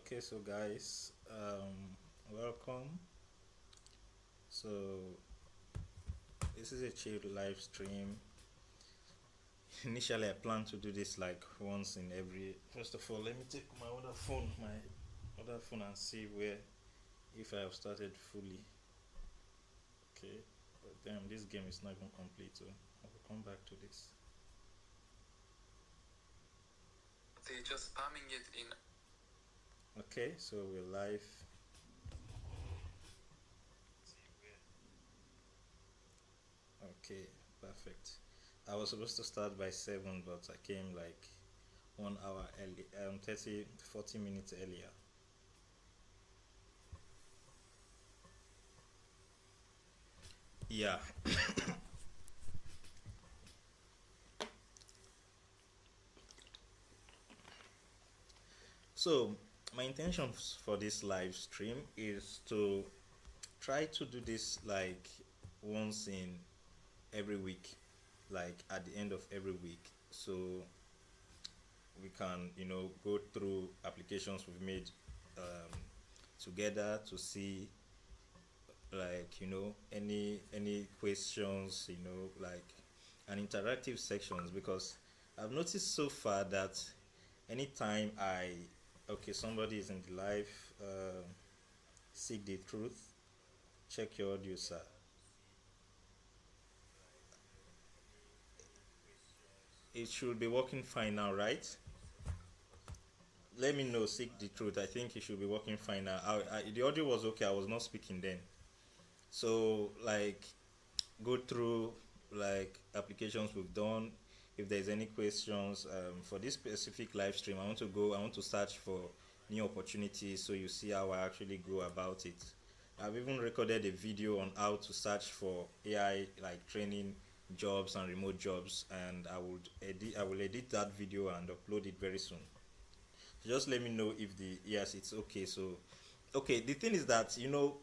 Okay, so guys, welcome. So this is a chill live stream. Initially, I plan to do this like once in every. First of all, let me take my other phone, and see where if I have started fully. Okay, but then this game is not even complete, so I will come back to this. They're just spamming it in. Okay, so we're live. Okay, perfect. I was supposed to start by 7, but I came like 1 hour early, 40 minutes earlier. Yeah. So my intention for this live stream is to try to do this like once in every week, like at the end of every week, so we can go through applications we've made together to see like any questions, like an interactive sections, because I've noticed so far that anytime I okay, somebody is in the live, seek the truth, check your audio, sir. It should be working fine now, right? Let me know. Seek the truth. I think it should be working fine now. The audio was okay. I was not speaking then. So like, go through like applications we've done. If there's any questions for this specific live stream, I want to search for new opportunities, so you see how I actually go about it. I've even recorded a video on how to search for AI like training jobs and remote jobs, and I will edit that video and upload it very soon. Just let me know if the yes, it's okay. So okay, the thing is that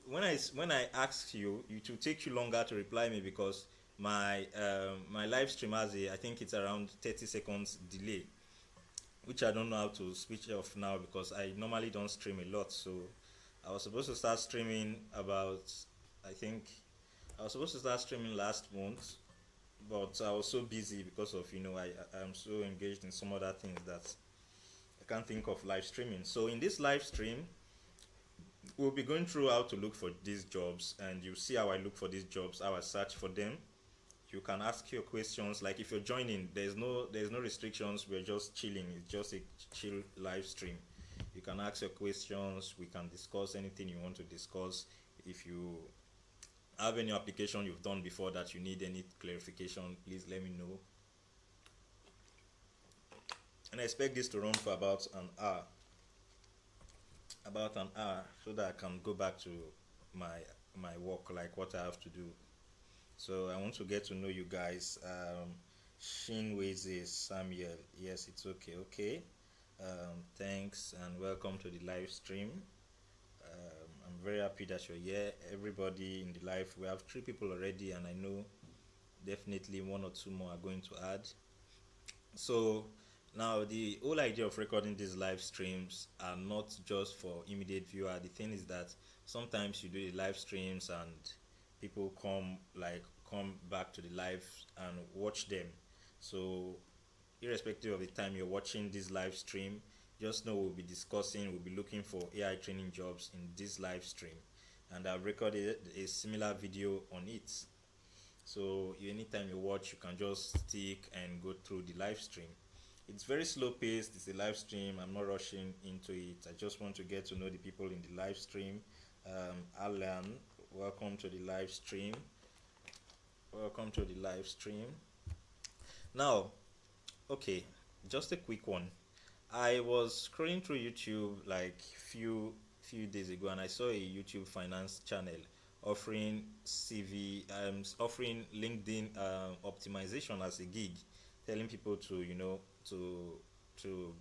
when I ask you, it will take you longer to reply me, because my live stream has a, I think it's around 30 seconds delay, which I don't know how to switch off now, because I normally don't stream a lot. So I was supposed to start streaming about, I think I was supposed to start streaming last month, but I was so busy because of I'm so engaged in some other things that I can't think of live streaming. So in this live stream, we'll be going through how to look for these jobs, and you see how I look for these jobs, how I search for them. You can ask your questions. Like, if you're joining, there's no restrictions. We're just chilling. It's just a chill live stream. You can ask your questions. We can discuss anything you want to discuss. If you have any application you've done before that you need any clarification, please let me know. And I expect this to run for about an hour, so that I can go back to my work, like what I have to do. So I want to get to know you guys. Shinweze Samuel, yes, it's okay. Okay, thanks and welcome to the live stream. I'm very happy that you're here. Everybody in the live, we have 3 people already, and I know definitely 1 or 2 more are going to add. So now the whole idea of recording these live streams are not just for immediate viewer. The thing is that sometimes you do the live streams and people come back to the live and watch them. So irrespective of the time you're watching this live stream, just know we'll be looking for AI training jobs in this live stream, and I've recorded a similar video on it. So anytime you watch, you can just stick and go through the live stream. It's very slow paced. It's a live stream. I'm not rushing into it. I just want to get to know the people in the live stream. Alan, welcome to the live stream. Welcome to the live stream. Now, okay, just a quick one. I was scrolling through YouTube like few days ago, and I saw a YouTube finance channel offering offering LinkedIn optimization as a gig, telling people to to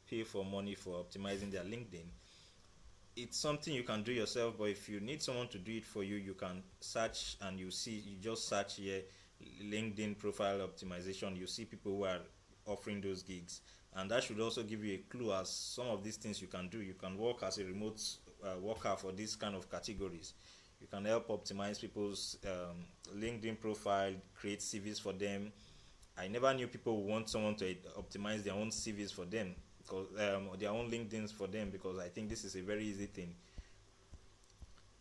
pay for money for optimizing their LinkedIn. It's something you can do yourself, but if you need someone to do it for you, you can search, and you just search here LinkedIn profile optimization. You see people who are offering those gigs, and that should also give you a clue as some of these things you can do. You can work as a remote worker for these kind of categories. You can help optimize people's LinkedIn profile, create CVs for them. I never knew people would want someone to optimize their own CVs for them, because or their own LinkedIn's for them, because I think this is a very easy thing.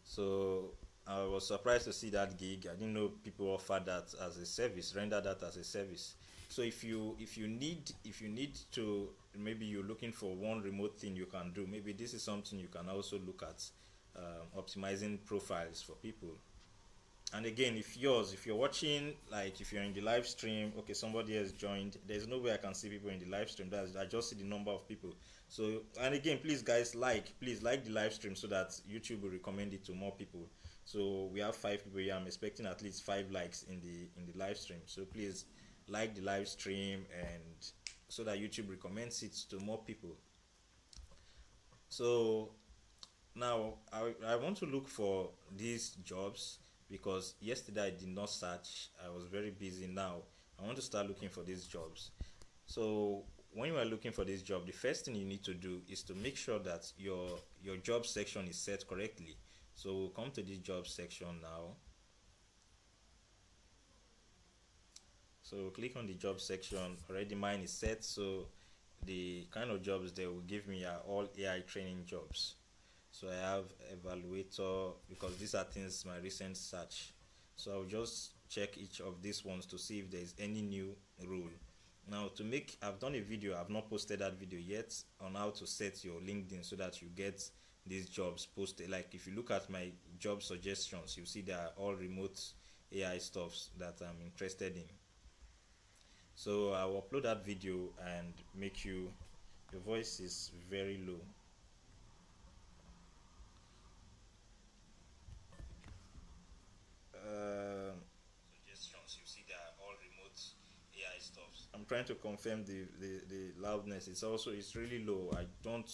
So I was surprised to see that gig. I didn't know people offer that as a service, render that as a service. So if you need to, maybe you're looking for one remote thing you can do. Maybe this is something you can also look at, optimizing profiles for people. And again, if you're watching, like if you're in the live stream, okay, somebody has joined, there's no way I can see people in the live stream. I just see the number of people. So, and again, please guys, please like the live stream so that YouTube will recommend it to more people. So we have 5 people here. I'm expecting at least 5 likes in the live stream. So please like the live stream, and so that YouTube recommends it to more people. So now I want to look for these jobs, because yesterday I did not search. I was very busy. Now I want to start looking for these jobs. So when you are looking for this job, the first thing you need to do is to make sure that your job section is set correctly. So we'll come to this job section now. So click on the job section. Already mine is set, so the kind of jobs they will give me are all AI training jobs. So I have evaluator, because these are things my recent search. So I'll just check each of these ones to see if there is any new rule. Now I've done a video, I've not posted that video yet, on how to set your LinkedIn so that you get these jobs posted. Like if you look at my job suggestions, you see they are all remote AI stuffs that I'm interested in. So I'll upload that video and make your voice is very low. Suggestions, you see they are all remote AI stuff. I'm trying to confirm the loudness. It's really low. I don't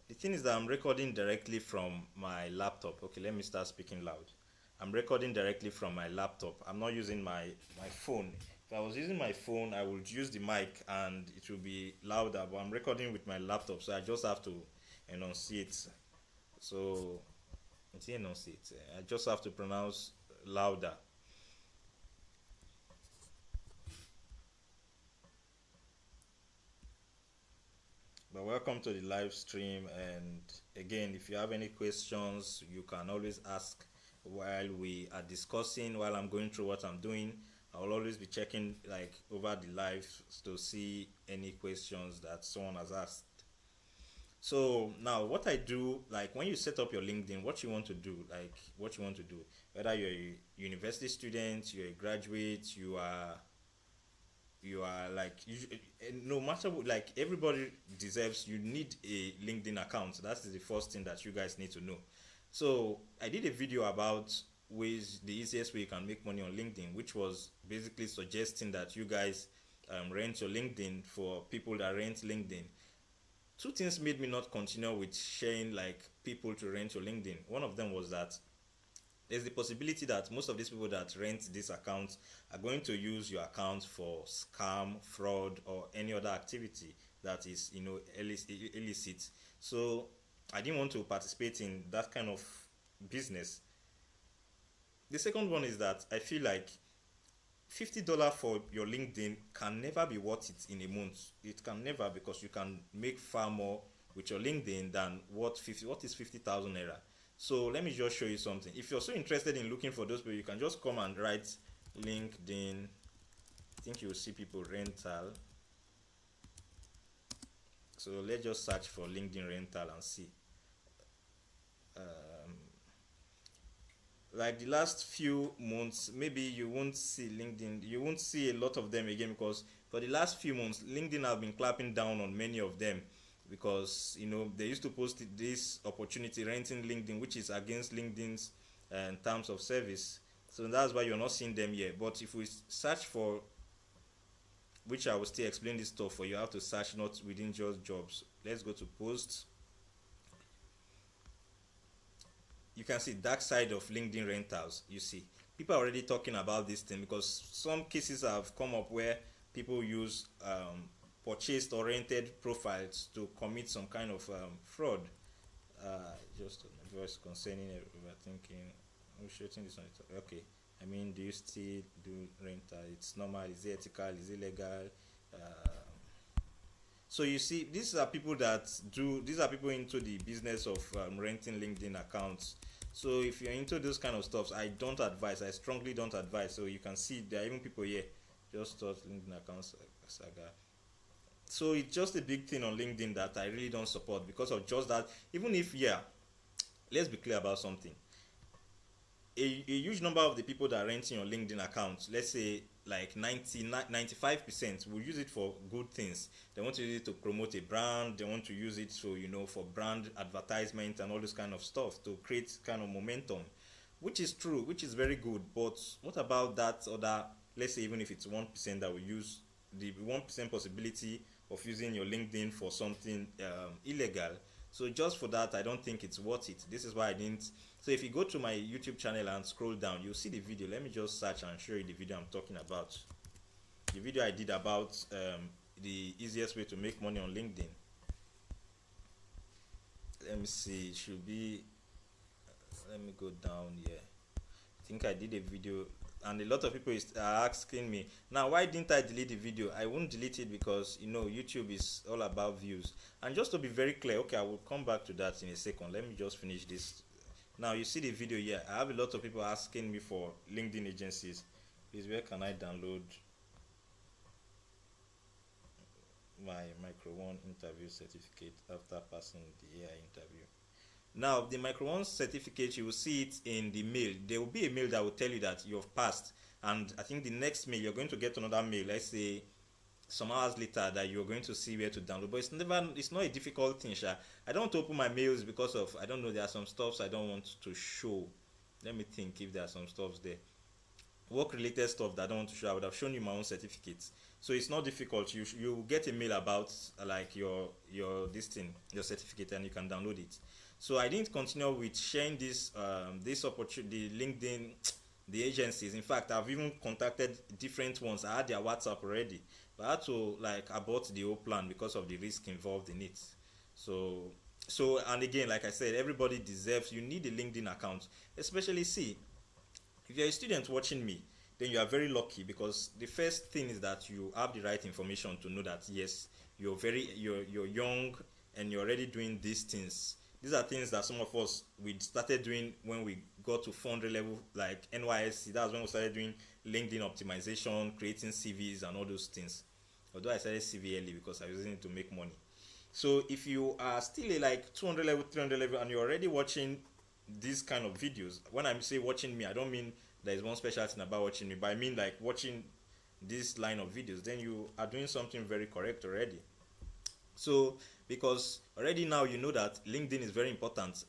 The thing is that I'm recording directly from my laptop. Okay, let me start speaking loud. I'm recording directly from my laptop. I'm not using my phone. If I was using my phone, I would use the mic and it will be louder, but I'm recording with my laptop, so I just have to enunciate. So it's enunciate. I just have to pronounce louder. But welcome to the live stream, and again, if you have any questions, you can always ask while we are discussing, while I'm going through what I'm doing. I will always be checking like over the live to see any questions that someone has asked. So now what I do, like when you set up your LinkedIn, what you want to do, whether you're a university student, you're a graduate, you are like no matter what, like everybody deserves, you need a LinkedIn account. That's the first thing that you guys need to know. So I did a video about ways, the easiest way you can make money on LinkedIn, which was basically suggesting that you guys rent your LinkedIn for people that rent LinkedIn. Two things made me not continue with sharing like people to rent your LinkedIn. One of them was that there's the possibility that most of these people that rent this account are going to use your account for scam, fraud, or any other activity that is, illicit. So I didn't want to participate in that kind of business. The second one is that I feel like $50 for your LinkedIn can never be worth it in a month. It can never, because you can make far more with your LinkedIn than what is 50,000 naira. So let me just show you something. If you're so interested in looking for those people, you can just come and write LinkedIn. I think you'll see people rental. So let's just search for LinkedIn rental and see. Like the last few months, maybe you won't see LinkedIn, you won't see a lot of them again, because for the last few months LinkedIn have been clapping down on many of them, because they used to post this opportunity renting LinkedIn, which is against LinkedIn's terms of service. So that's why you're not seeing them here. But if we search for, which I will still explain this stuff for you, how to search not within just jobs. Let's go to posts. You can see dark side of LinkedIn rentals. You see people are already talking about this thing, because some cases have come up where people use purchased oriented profiles to commit some kind of fraud. Just a voice concerning overthinking. I'm shooting this on it. Okay. I mean, do you still do rental? It's normal. Is it ethical? Is it legal? Uh, so you see, these are people that do. These are people into the business of renting LinkedIn accounts. So if you're into those kind of stuff, I don't advise. I strongly don't advise. So you can see there are even people here just thought LinkedIn accounts saga. So it's just a big thing on LinkedIn that I really don't support, because of just that. Even if, yeah, let's be clear about something. A huge number of the people that are renting your LinkedIn account, let's say like 95%, will use it for good things. They want to use it to promote a brand. They want to use it so, for brand advertisement and all this kind of stuff, to create kind of momentum, which is true, which is very good. But what about that other, let's say even if it's 1% that will use the 1% possibility of using your LinkedIn for something illegal? So just for that, I don't think it's worth it. This is why I didn't. So if you go to my YouTube channel and scroll down, you'll see the video. Let me just search and show you the video I'm talking about. The video I did about the easiest way to make money on LinkedIn. Let me see. It should be. Let me go down here. I think I did a video, and a lot of people are asking me now, why didn't I delete the video? I won't delete it because YouTube is all about views. And just to be very clear, okay, I will come back to that in a second. Let me just finish this. Now you see the video here. I have a lot of people asking me for LinkedIn agencies. Please, where can I download my Micro One interview certificate after passing the AI interview? Now the Micro One certificate, you will see it in the mail. There will be a mail that will tell you that you've passed, and I think the next mail you're going to get another mail, let's say some hours later, that you're going to see where to download. But it's not a difficult thing, Sha. I don't want to open my mails because of, I don't know, there are some stuffs I don't want to show. Let me think if there are some stuffs there. Work related stuff that I don't want to show. I would have shown you my own certificates. So it's not difficult. You get a mail about like your this thing, your certificate, and you can download it. So I didn't continue with sharing this opportunity, LinkedIn, the agencies. In fact, I've even contacted different ones. I had their WhatsApp already, but I had to abort the whole plan because of the risk involved in it. So and again, like I said, everybody deserves. You need a LinkedIn account, especially if you're a student watching me, then you are very lucky, because the first thing is that you have the right information to know that yes, you're young and you're already doing these things. These are things that some of us we started doing when we got to 400 level, like NYSC. That's when we started doing LinkedIn optimization, creating CVs and all those things. Although I started CV early because I was using it to make money. So if you are still a 200 level, 300 level, and you're already watching these kind of videos, when I say watching me, I don't mean there is one special thing about watching me, but I mean watching this line of videos, then you are doing something very correct already. So because already now you know that LinkedIn is very important.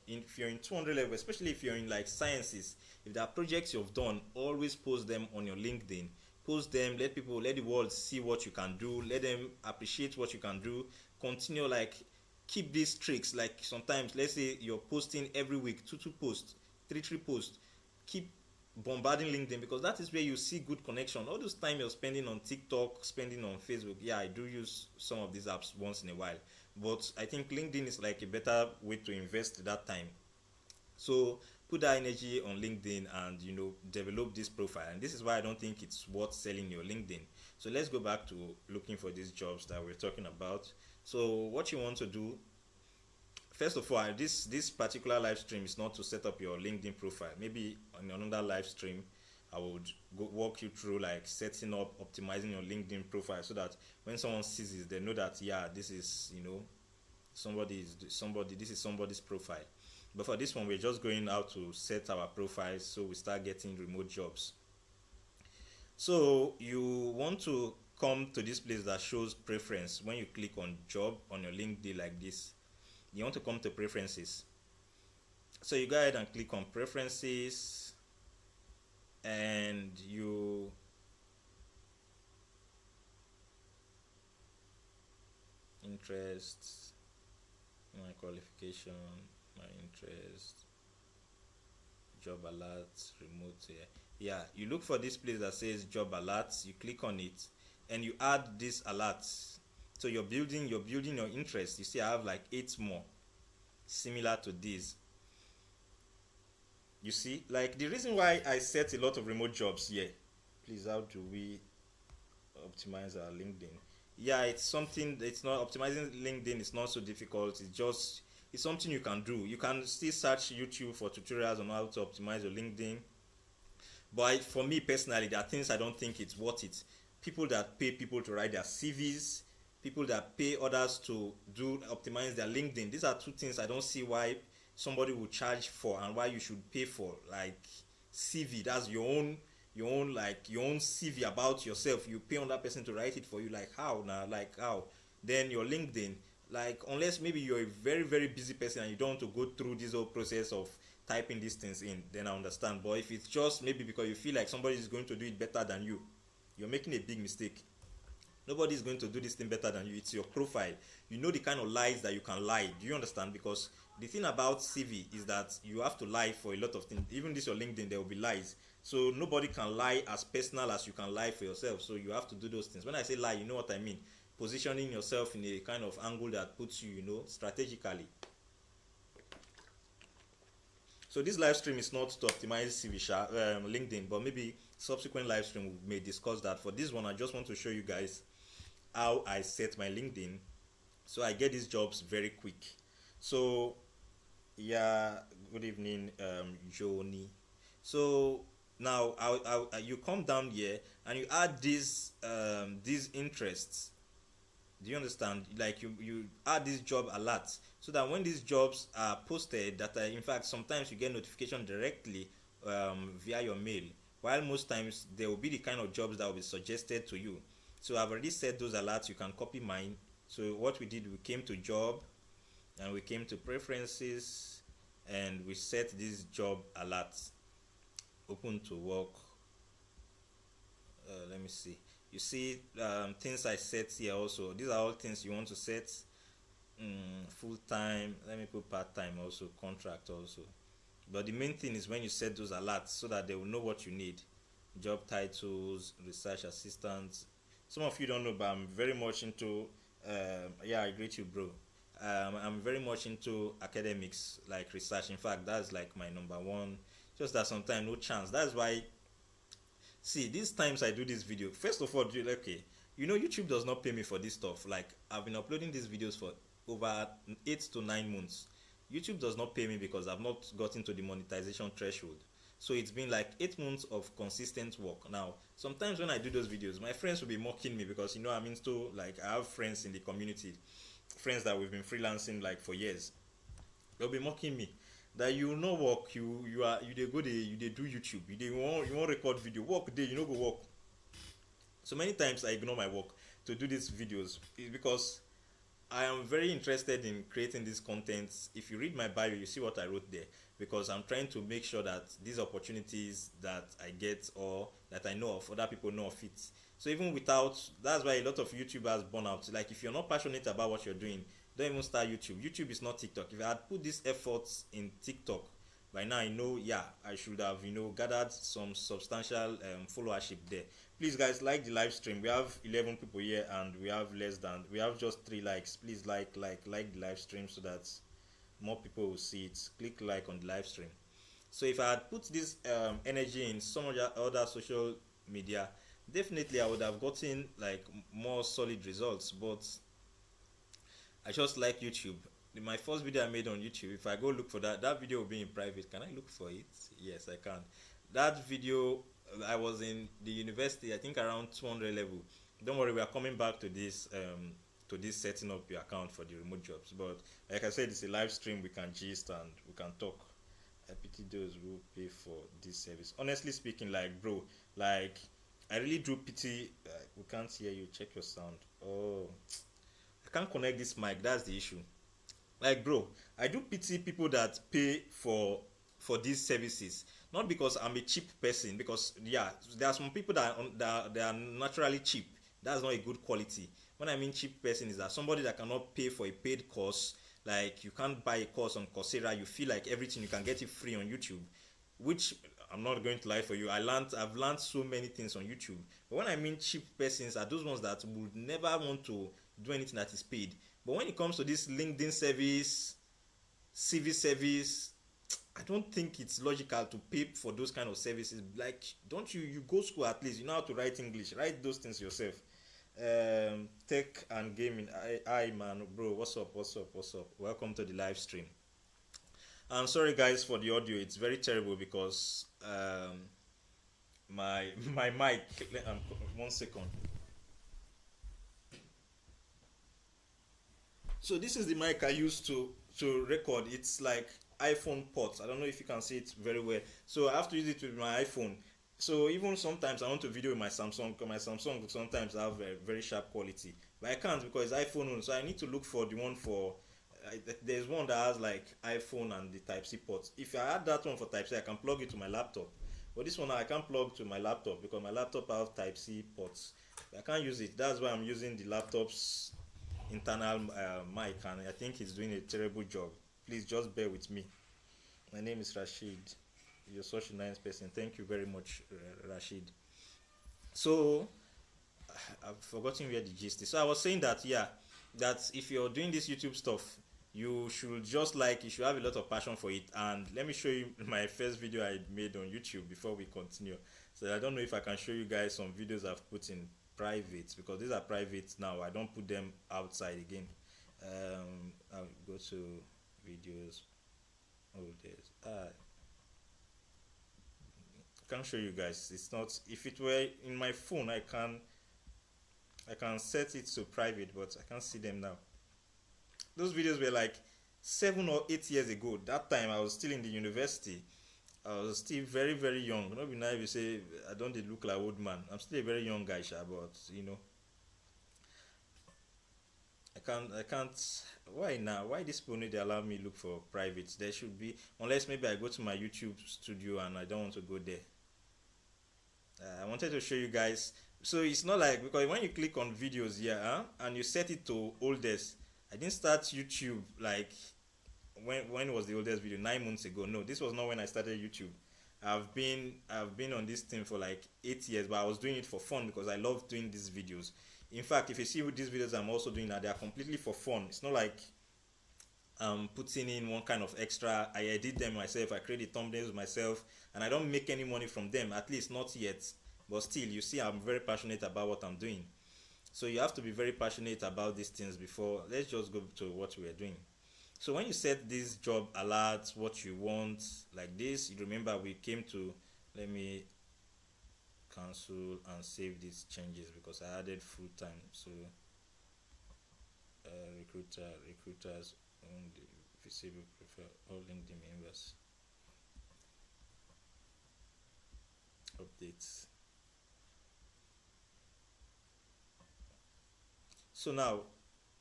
If you're in 200 level, especially if you're in sciences, if there are projects you've done, always post them on your LinkedIn. Post them, let the world see what you can do, let them appreciate what you can do. Continue, keep these tricks. Sometimes, let's say you're posting every week, two posts, three posts. Keep bombarding LinkedIn, because that is where you see good connection. All this time you're spending on TikTok, spending on Facebook. Yeah, I do use some of these apps once in a while, but I think LinkedIn is a better way to invest that time. So put that energy on LinkedIn and develop this profile. And this is why I don't think it's worth selling your LinkedIn. So let's go back to looking for these jobs that we're talking about. So what you want to do, first of all, this particular live stream is not to set up your LinkedIn profile. Maybe on another live stream I would walk you through setting up, optimizing your LinkedIn profile, so that when someone sees it, they know that this is this is somebody's profile. But for this one, we're just going out to set our profiles so we start getting remote jobs. So you want to come to this place that shows preference. When you click on job on your LinkedIn like this, you want to come to preferences. So you go ahead and click on preferences, and you interests, my qualification, my interest, job alerts, remote here. Yeah, you look for this place that says job alerts, you click on it, and you add these alerts. So you're building your interest. You see I have like 8 more similar to this. You see, like the reason why I set a lot of remote jobs here. Please, how do we optimize our LinkedIn? Yeah, it's something. It's not optimizing LinkedIn. It's not so difficult. It's something you can do. You can still search YouTube for tutorials on how to optimize your LinkedIn. But for me personally, there are things I don't think it's worth it. People that pay people to write their CVs, people that pay others to do optimize their LinkedIn. These are two things I don't see why somebody would charge for and why you should pay for. Like CV, that's your own CV about yourself. You pay on that person to write it for you. Like how now? Like how? Then your LinkedIn, like unless maybe you're a very very busy person and you don't want to go through this whole process of typing these things in, then I understand. But if it's just maybe because you feel like somebody is going to do it better than you, you're making a big mistake. Nobody is going to do this thing better than you. It's your profile. You know the kind of lies that you can lie. Do you understand? Because the thing about CV is that you have to lie for a lot of things. Even this your LinkedIn, there will be lies. So nobody can lie as personal as you can lie for yourself. So you have to do those things. When I say lie, you know what I mean. Positioning yourself in a kind of angle that puts you, strategically. So this live stream is not to optimize LinkedIn, but maybe subsequent live stream we may discuss that. For this one, I just want to show you guys how I set my LinkedIn so I get these jobs very quick. So yeah, good evening, Joni. So now you come down here and you add these interests. Do you understand? Like you add these job alerts so that when these jobs are posted, that in fact sometimes you get notification directly via your mail, while most times there will be the kind of jobs that will be suggested to you. So I've already set those alerts. You can copy mine. So what we did, we came to job and we came to preferences and we set these job alerts. Open to work. Let me see. You see things I set here also. These are all things you want to set. Full-time. Let me put part-time also. Contract also. But the main thing is when you set those alerts so that they will know what you need. Job titles, research assistants. Some of you don't know, but I'm very much into yeah, I greet you, bro. I'm very much into academics, like research. In fact, that's like my number one. Just that sometimes no chance. That's why, see, these times I do this video, first of all, okay, YouTube does not pay me for this stuff. Like I've been uploading these videos for over 8 to 9 months. YouTube does not pay me because I've not gotten to the monetization threshold. So it's been like 8 months of consistent work. Now sometimes when I do those videos, my friends will be mocking me because I'm into, like, I have friends in the community, friends that we've been freelancing like for years. They'll be mocking me that you no work, you dey go dey, you dey do YouTube, you want record video, work day, you no go work. So many times I ignore my work to do these videos. It's because I am very interested in creating these contents. If you read my bio, you see what I wrote there, because I'm trying to make sure that these opportunities that I get or that I know of, other people know of it. So even without, that's why a lot of YouTubers burn out. Like if you're not passionate about what you're doing, don't even start YouTube. YouTube is not TikTok. If I had put these efforts in TikTok, by now I know, yeah, I should have, gathered some substantial followership there. Please guys, like the live stream. We have 11 people here and we have just 3 likes. Please like the live stream so that more people will see it. Click like on the live stream. So if I had put this energy in some other social media, definitely I would have gotten like more solid results. But I just like YouTube. My first video I made on YouTube, if I go look for that video will be in private. Can I look for it? Yes, I can. That video, I was in the university, I think around 200 level. Don't worry, we are coming back to this setting up your account for the remote jobs. But like I said, it's a live stream. We can gist and we can talk. I pity those who pay for this service. Honestly speaking, like bro, like I really do pity. We can't hear you. Check your sound. Oh, I can't connect this mic. That's the issue. Like bro, I do pity people that pay for these services. Not because I'm a cheap person, because yeah, there are some people that are naturally cheap. That's not a good quality. When I mean cheap person, is that somebody that cannot pay for a paid course. Like you can't buy a course on Coursera, you feel like everything you can get it free on YouTube. which I'm not going to lie for you. I've learned so many things on YouTube. But when I mean cheap persons, are those ones that would never want to do anything that is paid. But when it comes to this LinkedIn service, CV service, I don't think it's logical to pay for those kind of services. Like, don't you go school at least? You know how to write English. Write those things yourself. Tech and gaming. I man, bro. What's up? What's up? What's up? Welcome to the live stream. I'm sorry, guys, for the audio. It's very terrible because my mic. 1 second. So this is the mic I use to record. It's like iPhone ports. I don't know if you can see it very well. So I have to use it with my iPhone. So even sometimes I want to video with my Samsung, because my Samsung sometimes have a very sharp quality, but I can't because it's iPhone. So I need to look for the one for. There's one that has like iPhone and the Type C ports. If I add that one for Type C, I can plug it to my laptop. But this one I can't plug to my laptop because my laptop has Type C ports. I can't use it. That's why I'm using the laptop's internal mic, and I think it's doing a terrible job. Please just bear with me. My name is Rashid. You're such a nice person. Thank you very much, Rashid. So I've forgotten where the gist is. So I was saying that, yeah, that if you're doing this YouTube stuff, you should you should have a lot of passion for it. And let me show you my first video I made on YouTube before we continue. So I don't know if I can show you guys some videos I've put in private, because these are private now. I don't put them outside again. I'll go to videos. Oh, there's I can't show you guys. It's not. If it were in my phone, I can set it to private, but I can't see them now. Those videos were like 7 or 8 years ago. That time I was still in the university. I was still very, very young. Not be nice if you say I don't look like old man. I'm still a very young guy, but you know, I can't. Why now? Why this people need to allow me look for private? There should be, unless maybe I go to my YouTube studio and I don't want to go there. I wanted to show you guys. So it's not like, because when you click on videos here, and you set it to oldest. I didn't start YouTube like when was the oldest video? 9 months ago. No, this was not when I started YouTube. I've been on this thing for like 8 years, but I was doing it for fun because I love doing these videos. In fact, if you see these videos I'm also doing now, they are completely for fun. It's not like I'm putting in one kind of extra. I edit them myself, I create the thumbnails myself, and I don't make any money from them, at least not yet. But still, you see, I'm very passionate about what I'm doing. So you have to be very passionate about these things before. Let's just go to what we are doing. So when you set this job alert, what you want, like this, you remember we came to, let me cancel and save these changes because I added full time. So recruiters on the visible profile, all LinkedIn members, updates. So now,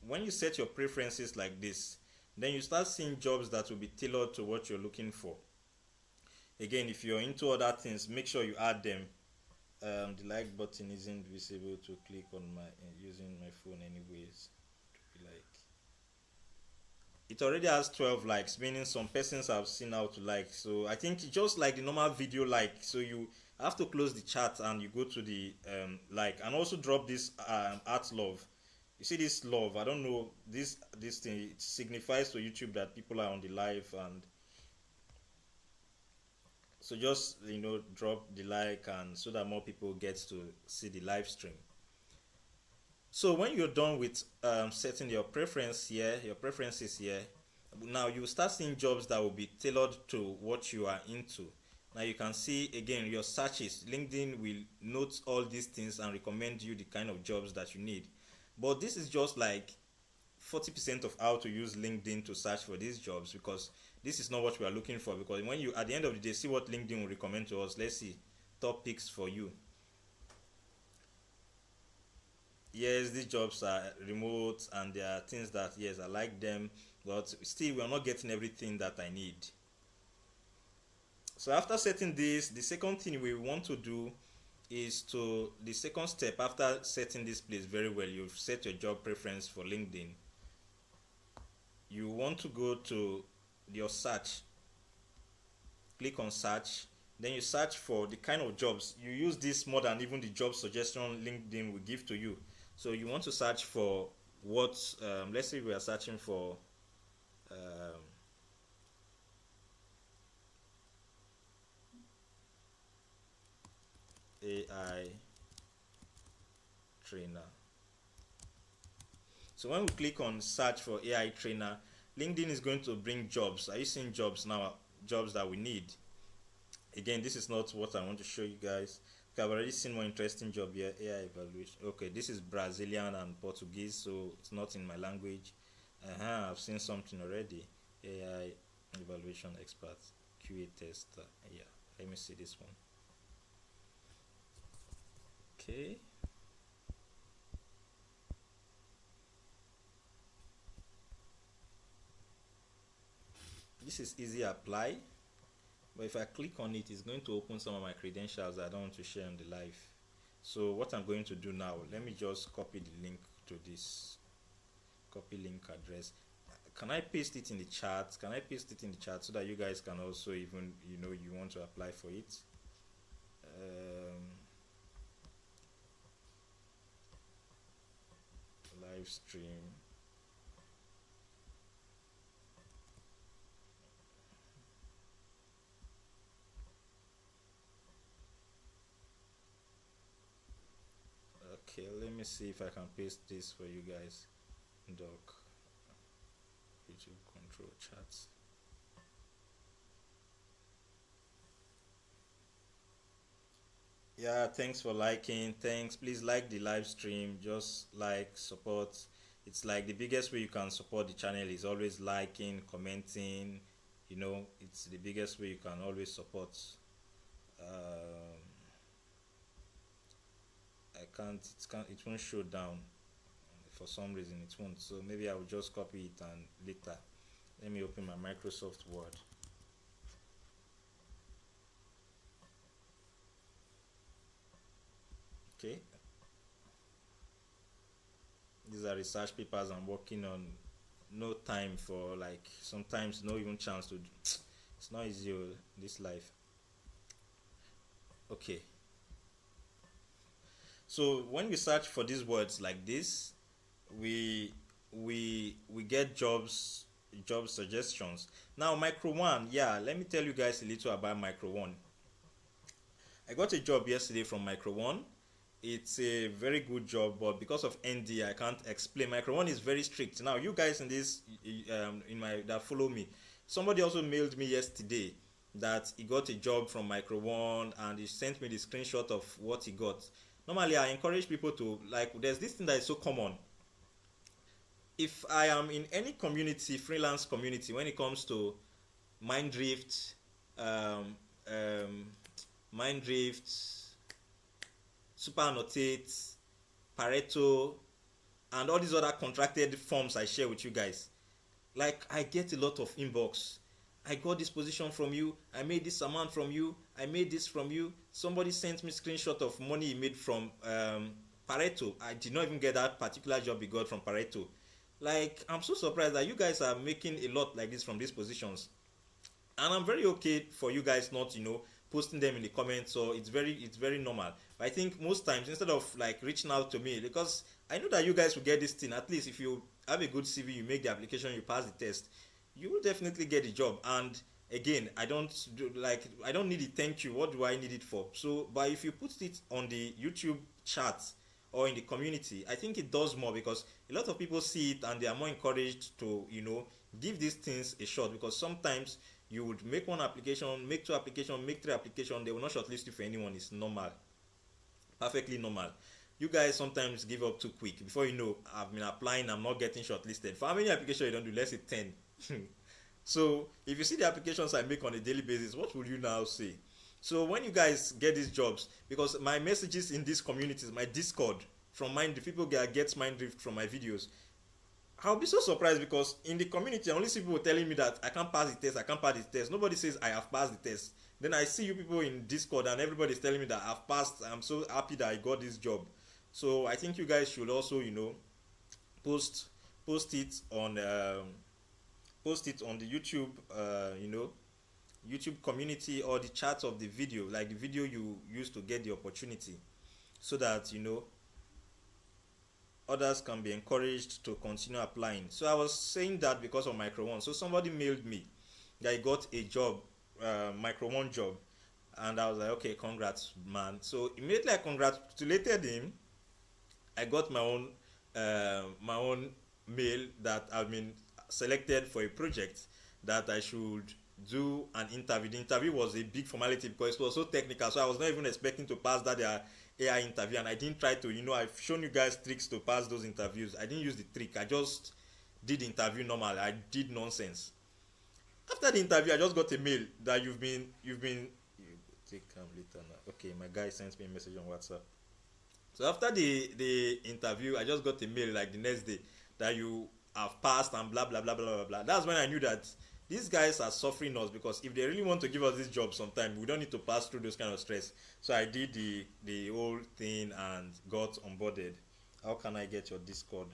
when you set your preferences like this, then you start seeing jobs that will be tailored to what you're looking for. Again, if you're into other things, make sure you add them. The like button isn't visible to click on using my phone anyways. To be like, it already has 12 likes, meaning some persons have seen how to like. So I think just like the normal video like, so you have to close the chat and you go to the like, and also drop this art love. You see this love, I don't know, this thing, it signifies to YouTube that people are on the live, and so just, you know, drop the like, and so that more people get to see the live stream. So when you're done with setting your preferences here, now you start seeing jobs that will be tailored to what you are into. Now you can see again your searches. LinkedIn will note all these things and recommend you the kind of jobs that you need. But this is just like 40% of how to use LinkedIn to search for these jobs, because this is not what we are looking for. Because when you, at the end of the day, see what LinkedIn will recommend to us. Let's see, top picks for you. Yes, these jobs are remote and there are things that, yes, I like them, but still we are not getting everything that I need. So after setting this, the second thing we want to do is to, the second step after setting this place very well, you've set your job preference for LinkedIn. You want to go to your search. click on search, then you search for the kind of jobs. You use this more than even the job suggestion LinkedIn will give to you. So you want to search for what, let's say we are searching for AI trainer. So when we click on search for AI trainer, LinkedIn is going to bring jobs. Are you seeing jobs now? Jobs that we need. Again, this is not what I want to show you guys. Okay, I've already seen more interesting job here. AI evaluation. Okay, this is Brazilian and Portuguese, so it's not in my language. I've seen something already. AI evaluation expert, QA tester. Yeah, let me see this one. Okay. This is easy apply, but if I click on it, it's going to open some of my credentials I don't want to share on the live. So what I'm going to do now, let me just copy the link to this, copy link address. Can I paste it in the chat? Can I paste it in the chat so that you guys can also, even you want to apply for it? Live stream. Okay, let me see if I can paste this for you guys. Doc, YouTube control chats. Yeah, thanks for liking. Thanks. Please like the live stream. Just like, support. It's like the biggest way you can support the channel is always liking, commenting. It's the biggest way you can always support. It won't show down for some reason. It won't. So maybe I will just copy it and later. Let me open my Microsoft Word. Okay, these are research papers I'm working on. No time for, like, sometimes no even chance to it's not easy this life. Okay, so when we search for these words like this, we get job suggestions. Now Micro One, yeah, let me tell you guys a little about Micro One. I got a job yesterday from Micro One. It's a very good job, but because of ND I can't explain. Micro One is very strict. Now you guys in this that follow me, somebody also mailed me yesterday that he got a job from Micro One and he sent me the screenshot of what he got. Normally I encourage people to, like, there's this thing that is so common. If I am in any community, freelance community, when it comes to Minddrift, Minddrift, Super Annotate, Pareto, and all these other contracted forms I share with you guys, like, I get a lot of inbox. I got this position from you, I made this amount from you, I made this from you. Somebody sent me screenshot of money he made from Pareto. I did not even get that particular job he got from Pareto. Like, I'm so surprised that you guys are making a lot like this from these positions, and I'm very okay for you guys not posting them in the comments. So it's very normal. But I think most times, instead of like reaching out to me, because I know that you guys will get this thing, at least if you have a good CV, you make the application, you pass the test, you will definitely get the job. And again, I don't need it. Thank you, what do I need it for? So, but if you put it on the YouTube chat or in the community, I think it does more, because a lot of people see it and they are more encouraged to give these things a shot. Because sometimes you would make one application, make two applications, make three applications, they will not shortlist you for anyone. It's normal, perfectly normal. You guys sometimes give up too quick. Before you know, I've been applying, I'm not getting shortlisted. For how many applications you don't do? Let's say 10. So if you see the applications I make on a daily basis, what will you now say? So when you guys get these jobs, because my messages in these communities, my Discord from Minddrift, people get Minddrift from my videos, I'll be so surprised, because in the community I only see people telling me that I can't pass the test, I can't pass the test. Nobody says I have passed the test. Then I see you people in Discord and everybody's telling me that I've passed. I'm so happy that I got this job. So I think you guys should also post it on the YouTube YouTube community or the chat of the video, like the video you used to get the opportunity, so that others can be encouraged to continue applying. So I was saying that because of Micro One. So somebody mailed me that he got a job, Micro One job, and I was like, okay, congrats, man. So immediately I congratulated him. I got my own mail that I've been selected for a project that I should do an interview. The interview was a big formality because it was so technical, so I was not even expecting to pass that AI interview, and I didn't try to, I've shown you guys tricks to pass those interviews. I didn't use the trick. I just did the interview normal. I did nonsense. After the interview, I just got a mail that you've been you take later now. Okay, my guy sent me a message on WhatsApp. So after the interview, I just got a mail like the next day that you have passed and blah blah blah blah blah blah. That's when I knew that these guys are suffering us, because if they really want to give us this job sometime, we don't need to pass through those kind of stress. So I did the whole thing and got onboarded. How can I get your Discord?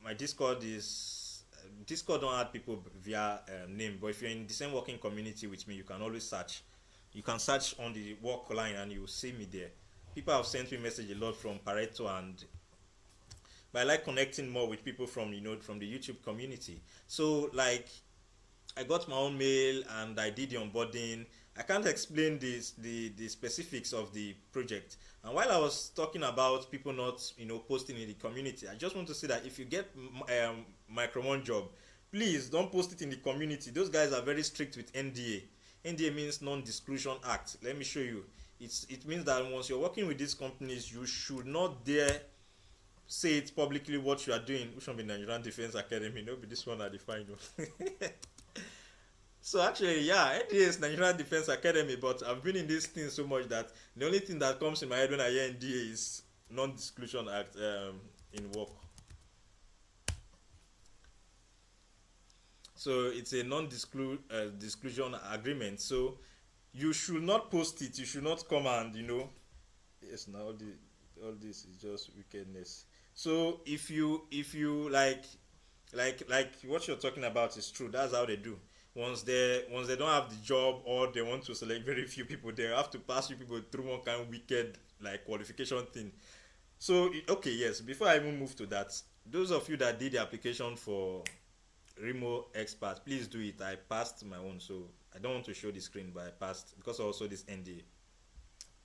My Discord is Discord don't add people via name, but if you're in the same working community with me, you can always search. You can search on the work line and you will see me there. People have sent me message a lot from Pareto, but I like connecting more with people from from the YouTube community. So like I got my own mail and I did the onboarding. I can't explain the specifics of the project. And while I was talking about people not posting in the community, I just want to say that if you get Micro One job, please don't post it in the community. Those guys are very strict with NDA. NDA means Non-Disclosure Act. Let me show you. It means that once you're working with these companies, you should not dare say it publicly what you are doing. Which one be Nigerian Defense Academy? No, be this one at the final. So actually, yeah, NDA is Nigerian Defense Academy, but I've been in this thing so much that the only thing that comes in my head when I hear NDA is Non-Disclosure Act in work. So it's a non-disclosure agreement. So you should not post it. You should not come and Yes, now all this is just wickedness. So if you like what you're talking about is true. That's how they do. Once they don't have the job, or they want to select very few people, they have to pass you people through one kind of wicked qualification thing. So okay, yes, before I even move to that, those of you that did the application for Remo Expert, please do it. I passed my own, so I don't want to show the screen, but I passed because also this NDA.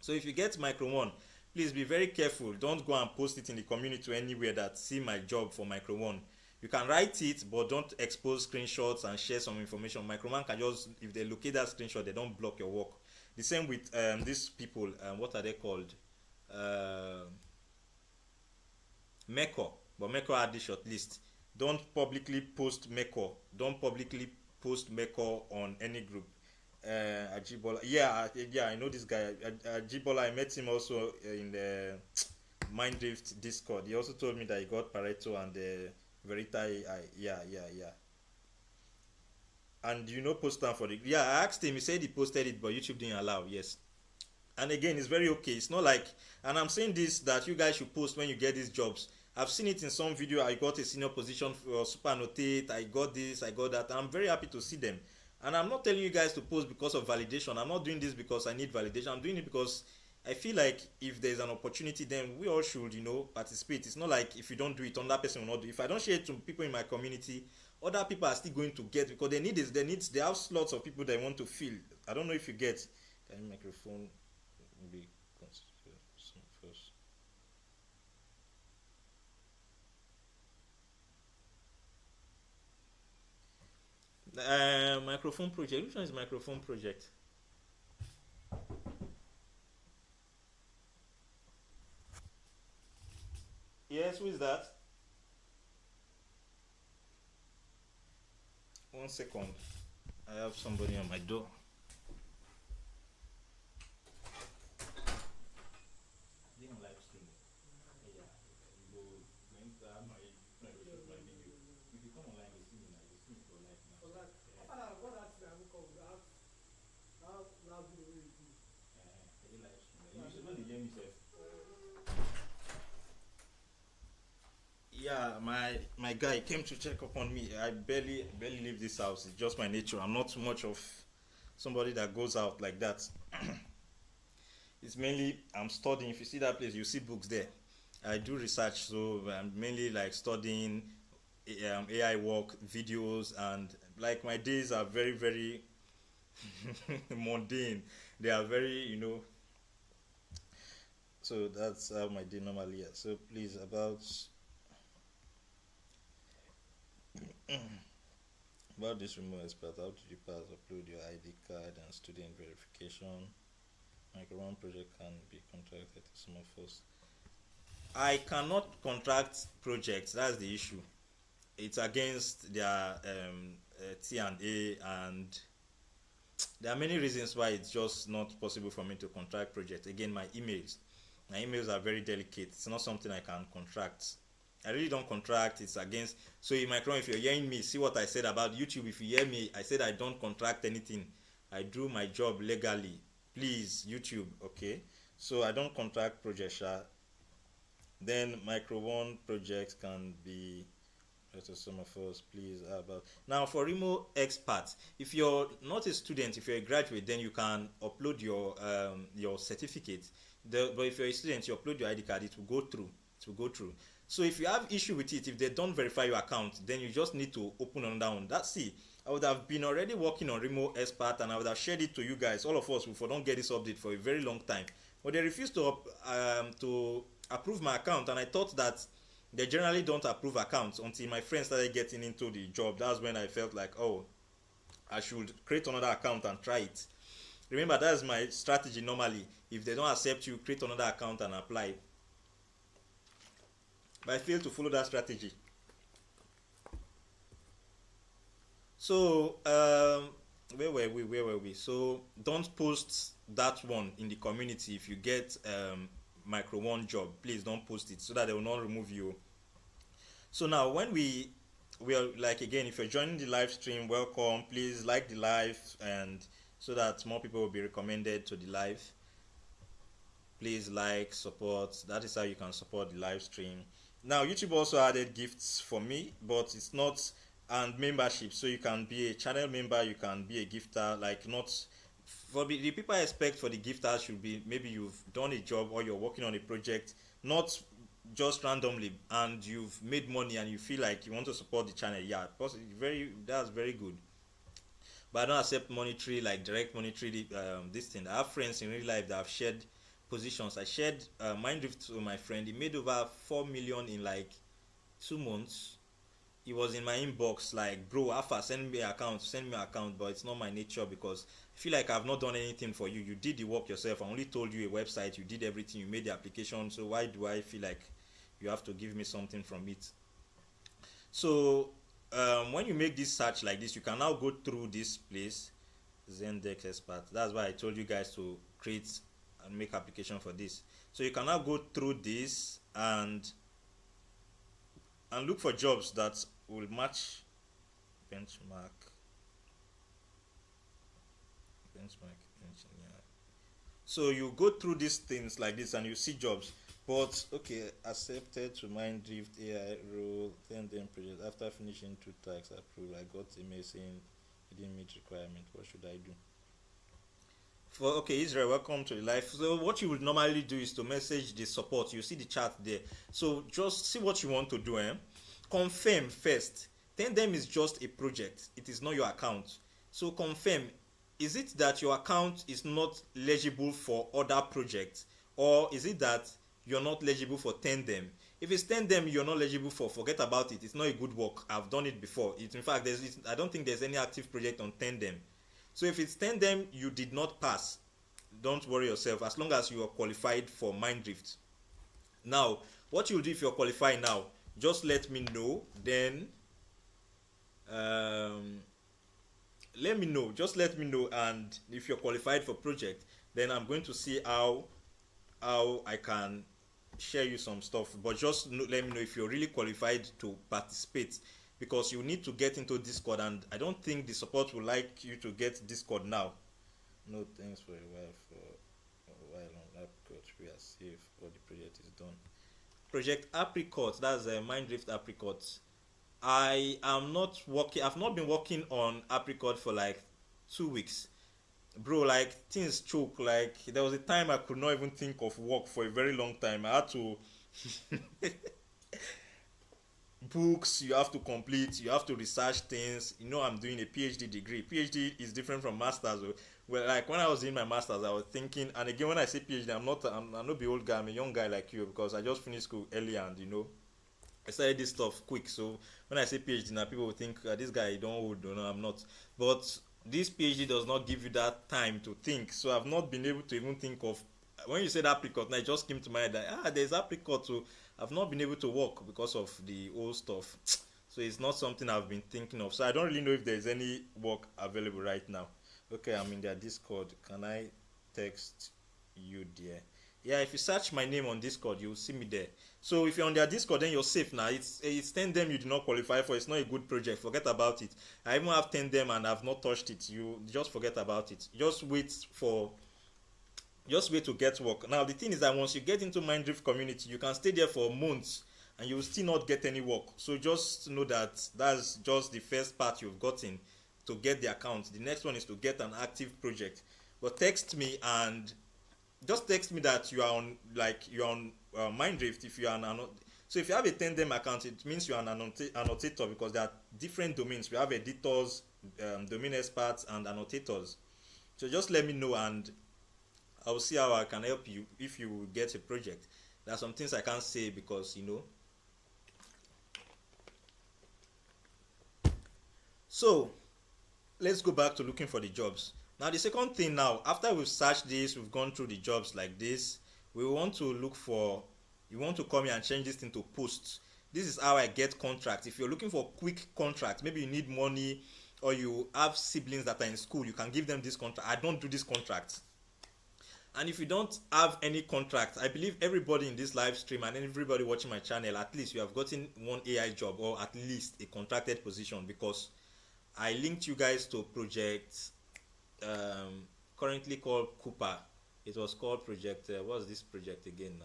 So if you get Micro One, please be very careful. Don't go and post it in the community anywhere that see my job for Micro One. You can write it, but don't expose screenshots and share some information. Micro One can just, if they locate that screenshot, they don't block your work. The same with these people. What are they called? Meko, but Meko had the short list. Don't publicly post Meko. Don't publicly post Meko on any group. Ajibola, yeah, I know this guy. Ajibola, I met him also in the Minddrift Discord. He also told me that he got Pareto and Verita AI. Yeah. And post them for the. Yeah, I asked him. He said he posted it, but YouTube didn't allow. Yes. And again, it's very okay. It's not like, and I'm saying this that you guys should post when you get these jobs. I've seen it in some video. I got a senior position for Supernotate. I got this, I got that. I'm very happy to see them. And I'm not telling you guys to post because of validation. I'm not doing this because I need validation. I'm doing it because I feel like if there's an opportunity, then we all should, participate. It's not like if you don't do it, another person will not do it. If I don't share it to people in my community, other people are still going to get, because they need this. They have slots of people they want to fill. I don't know if you get. Can you microphone be first? Microphone project. Which one is microphone project? Yes, who is that? 1 second. I have somebody on my door. Yeah, my guy came to check up on me. I barely leave this house. It's just my nature. I'm not too much of somebody that goes out like that. It's mainly I'm studying. If you see that place, you see books there. I do research, so I'm mainly like studying AI work, videos, and like my days are very mundane. They are very, so that's how my day normally is. So please about this remote expert, how did you pass? Upload your ID card and student verification. Micro one project can be contracted to some of us. I cannot contract projects. That's the issue. It's against their T&A, and there are many reasons why it's just not possible for me to contract projects. Again, my emails are very delicate. It's not something I can contract. I really don't contract. It's against. So in my crown, if you're hearing me, see what I said about YouTube. If you hear me, I said I don't contract anything. I do my job legally. Please, YouTube, okay? So I don't contract projects. Then micro one projects can be to some of us, please. About now for remote experts, if you're not a student, if you're a graduate, then you can upload your certificate. But if you're a student, you upload your ID card, it will go through. It will go through. So if you have issue with it, if they don't verify your account, then you just need to open another one. That's it. I would have been already working on remote expert, and I would have shared it to you guys, all of us, if we don't get this update for a very long time. But they refused to approve my account, and I thought that they generally don't approve accounts until my friends started getting into the job. That's when I felt like, oh, I should create another account and try it. Remember, that's my strategy normally. If they don't accept you, create another account and apply. But I failed to follow that strategy. So where were we? So don't post that one in the community. If you get micro one job, please don't post it so that they will not remove you. So now when we are, like, again, if you're joining the live stream, welcome. Please like the live, and so that more people will be recommended to the live. Please like, support. That is how you can support the live stream. Now YouTube also added gifts for me, but it's not, and membership. So you can be a channel member, you can be a gifter. Like, not for the people I expect for the gifters should be maybe you've done a job or you're working on a project, not just randomly, and you've made money and you feel like you want to support the channel. Yeah, that's very good. But I don't accept monetary, like direct monetary this thing. I have friends in real life that have shared positions. I shared Minddrift to my friend. He made over 4 million in like 2 months. He was in my inbox like, bro, Alpha, send me an account. But it's not my nature, because I feel like I've not done anything for you. You did the work yourself. I only told you a website. You did everything. You made the application. So why do I feel like you have to give me something from it? So when you make this search like this, you can now go through this place, Zendex Expert. That's why I told you guys to create and make application for this. So you can now go through this and look for jobs that will match benchmark engineer. So you go through these things like this and you see jobs. But okay, accepted to Minddrift AI role, then project. After finishing 2 tasks approved, I got a email saying it didn't meet requirement. What should I do? Okay, Israel, welcome to the live. So what you would normally do is to message the support. You see the chat there. So just see what you want to do. Confirm first. Tandem is just a project. It is not your account. So confirm. Is it that your account is not legible for other projects, or is it that you're not legible for Tandem? If it's Tandem you're not legible for, forget about it. It's not a good work. I've done it before. In fact, I don't think there's any active project on Tandem. So if it's Tandem you did not pass, don't worry yourself, as long as you are qualified for Minddrift. Now, what you'll do if you're qualified now, just let me know. Then let me know. Just let me know, and if you're qualified for project, then I'm going to see how I can share you some stuff. But just let me know if you're really qualified to participate, because you need to get into Discord, and I don't think the support will like you to get Discord now. No, thanks for a while on app coach. We are safe. All the project is done. Project Apricot, that's a Minddrift Apricot. I am not working. I've not been working on Apricot for like 2 weeks, bro. Like things choke. Like there was a time I could not even think of work for a very long time. I had to books you have to complete, you have to research things. I'm doing a PhD degree. PhD is different from masters. Well, like when I was doing my masters, I was thinking, and again when I say PhD, I'm not the old guy, I'm a young guy like you, because I just finished school early, and I started this stuff quick. So when I say PhD now, people will think, this guy don't old. No, I'm not. But this PhD does not give you that time to think. So I've not been able to even think of, when you said apricot, now it just came to mind that there's apricot. So I've not been able to work because of the old stuff. So it's not something I've been thinking of. So I don't really know if there's any work available right now. Okay, I'm in their Discord. Can I text you there? Yeah, if you search my name on Discord, you'll see me there. So if you're on their Discord, then you're safe now. It's 10 them you do not qualify for. It's not a good project. Forget about it. I even have 10 them and I've not touched it. You just forget about it. Just wait to get work. Now the thing is that once you get into Minddrift community, you can stay there for months and you will still not get any work. So just know that that's just the first part you've gotten to get the account. The next one is to get an active project. But text me, and just text me that you are on Minddrift. If you are so if you have a 10 dem account, it means you are an annotator, because there are different domains. We have editors, domain experts, and annotators. So just let me know, and I'll see how I can help you if you get a project. There are some things I can't say because So let's go back to looking for the jobs. Now the second thing, now after we've searched this, we've gone through the jobs like this, we want to look for, you want to come here and change this thing to posts. This is how I get contracts. If you're looking for quick contracts, maybe you need money, or you have siblings that are in school, you can give them this contract. I don't do this contract. And if you don't have any contract, I believe everybody in this live stream and everybody watching my channel, at least you have gotten one AI job, or at least a contracted position, because I linked you guys to a project currently called Cooper. It was called project, what's this project again now?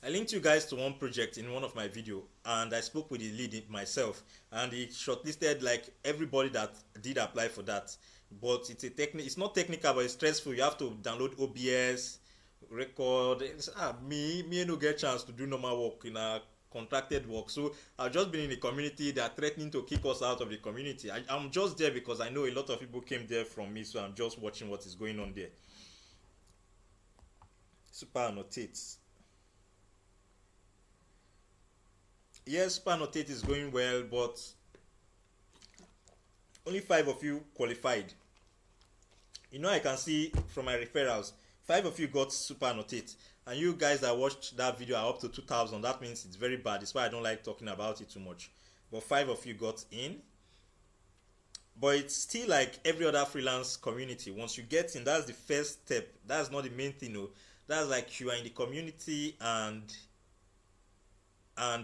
I linked you guys to one project in one of my video, and I spoke with the lead myself, and he shortlisted like everybody that did apply for that. But it's not technical, but it's stressful. You have to download OBS, record. Me no get chance to do normal work in a contracted work. So I've just been in the community. They are threatening to kick us out of the community. I'm just there because I know a lot of people came there from me, so I'm just watching what is going on there. Super annotates. Yes, super annotate is going well, but only 5 of you qualified. I can see from my referrals, 5 of you got super annotate, and you guys that watched that video are up to 2,000. That means it's very bad. That's why I don't like talking about it too much. But 5 of you got in. But it's still like every other freelance community. Once you get in, that's the first step. That's not the main thing. No, that's like you are in the community, and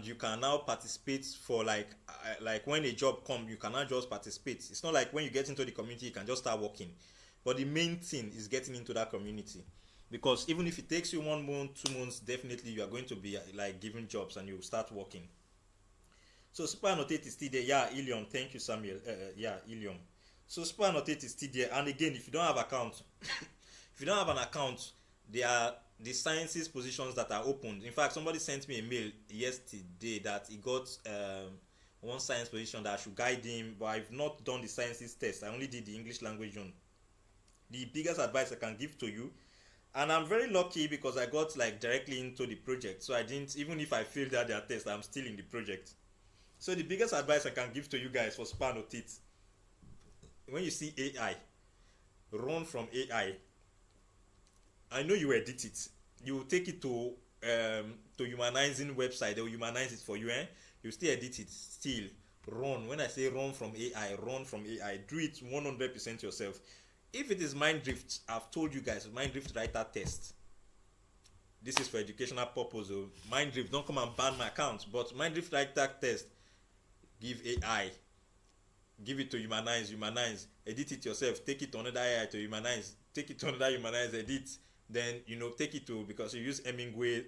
you can now participate for like when a job comes, you cannot just participate. It's not like when you get into the community you can just start working. But the main thing is getting into that community, because even if it takes you 1 month, 2 months, definitely you are going to be like given jobs and you start working. So super annotate is still there. Yeah, Ilium, thank you, Samuel. Yeah, Ilium. So super annotate is still there. And again, if you don't have account if you don't have an account, there are the sciences positions that are opened. In fact, somebody sent me a mail yesterday that he got one science position that I should guide him, but I've not done the sciences test. I only did the English language one. The biggest advice I can give to you, and I'm very lucky because I got like directly into the project, so I didn't, even if I failed at their test, I'm still in the project. So the biggest advice I can give to you guys for super annotate, when you see AI, run from AI. I know you edit it. You take it to humanizing website. They will humanize it for you. You still edit it. Still run. When I say run from AI, run from AI. Do it 100% yourself. If it is Minddrift, I've told you guys, Minddrift writer test. This is for educational purpose. Minddrift, don't come and ban my account. But Minddrift writer test, give AI. Give it to humanize. Edit it yourself. Take it to another AI to humanize. Take it to another humanize. Edit. then take it to, because you use Hemingway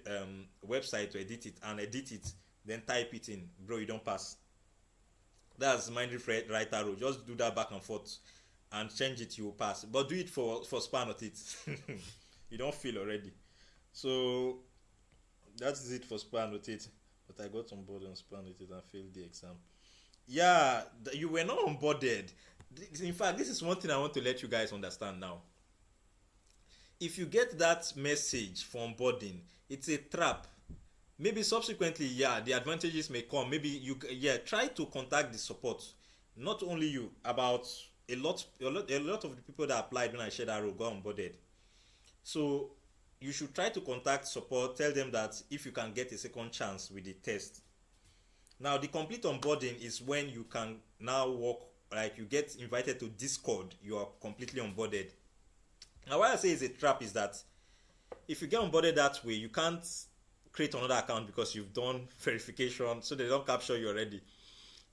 website to edit it, and edit it, then type it in, bro, you don't pass. That's Mindriff writer rule. Just do that back and forth and change it, you will pass. But do it for span of it. You don't feel already. So that's it for span with it. But I got on board and span with it and failed the exam. Yeah, you were not onboarded. In fact, this is one thing I want to let you guys understand now. If you get that message for onboarding, it's a trap. Maybe subsequently, yeah, the advantages may come. Maybe you, yeah, try to contact the support. Not only you, about a lot of the people that applied when I shared that role got onboarded. So you should try to contact support. Tell them that if you can get a second chance with the test. Now the complete onboarding is when you can now work, like you get invited to Discord, you are completely onboarded. Now why I say it's a trap is that if you get onboarded that way, you can't create another account because you've done verification, so they don't capture you already.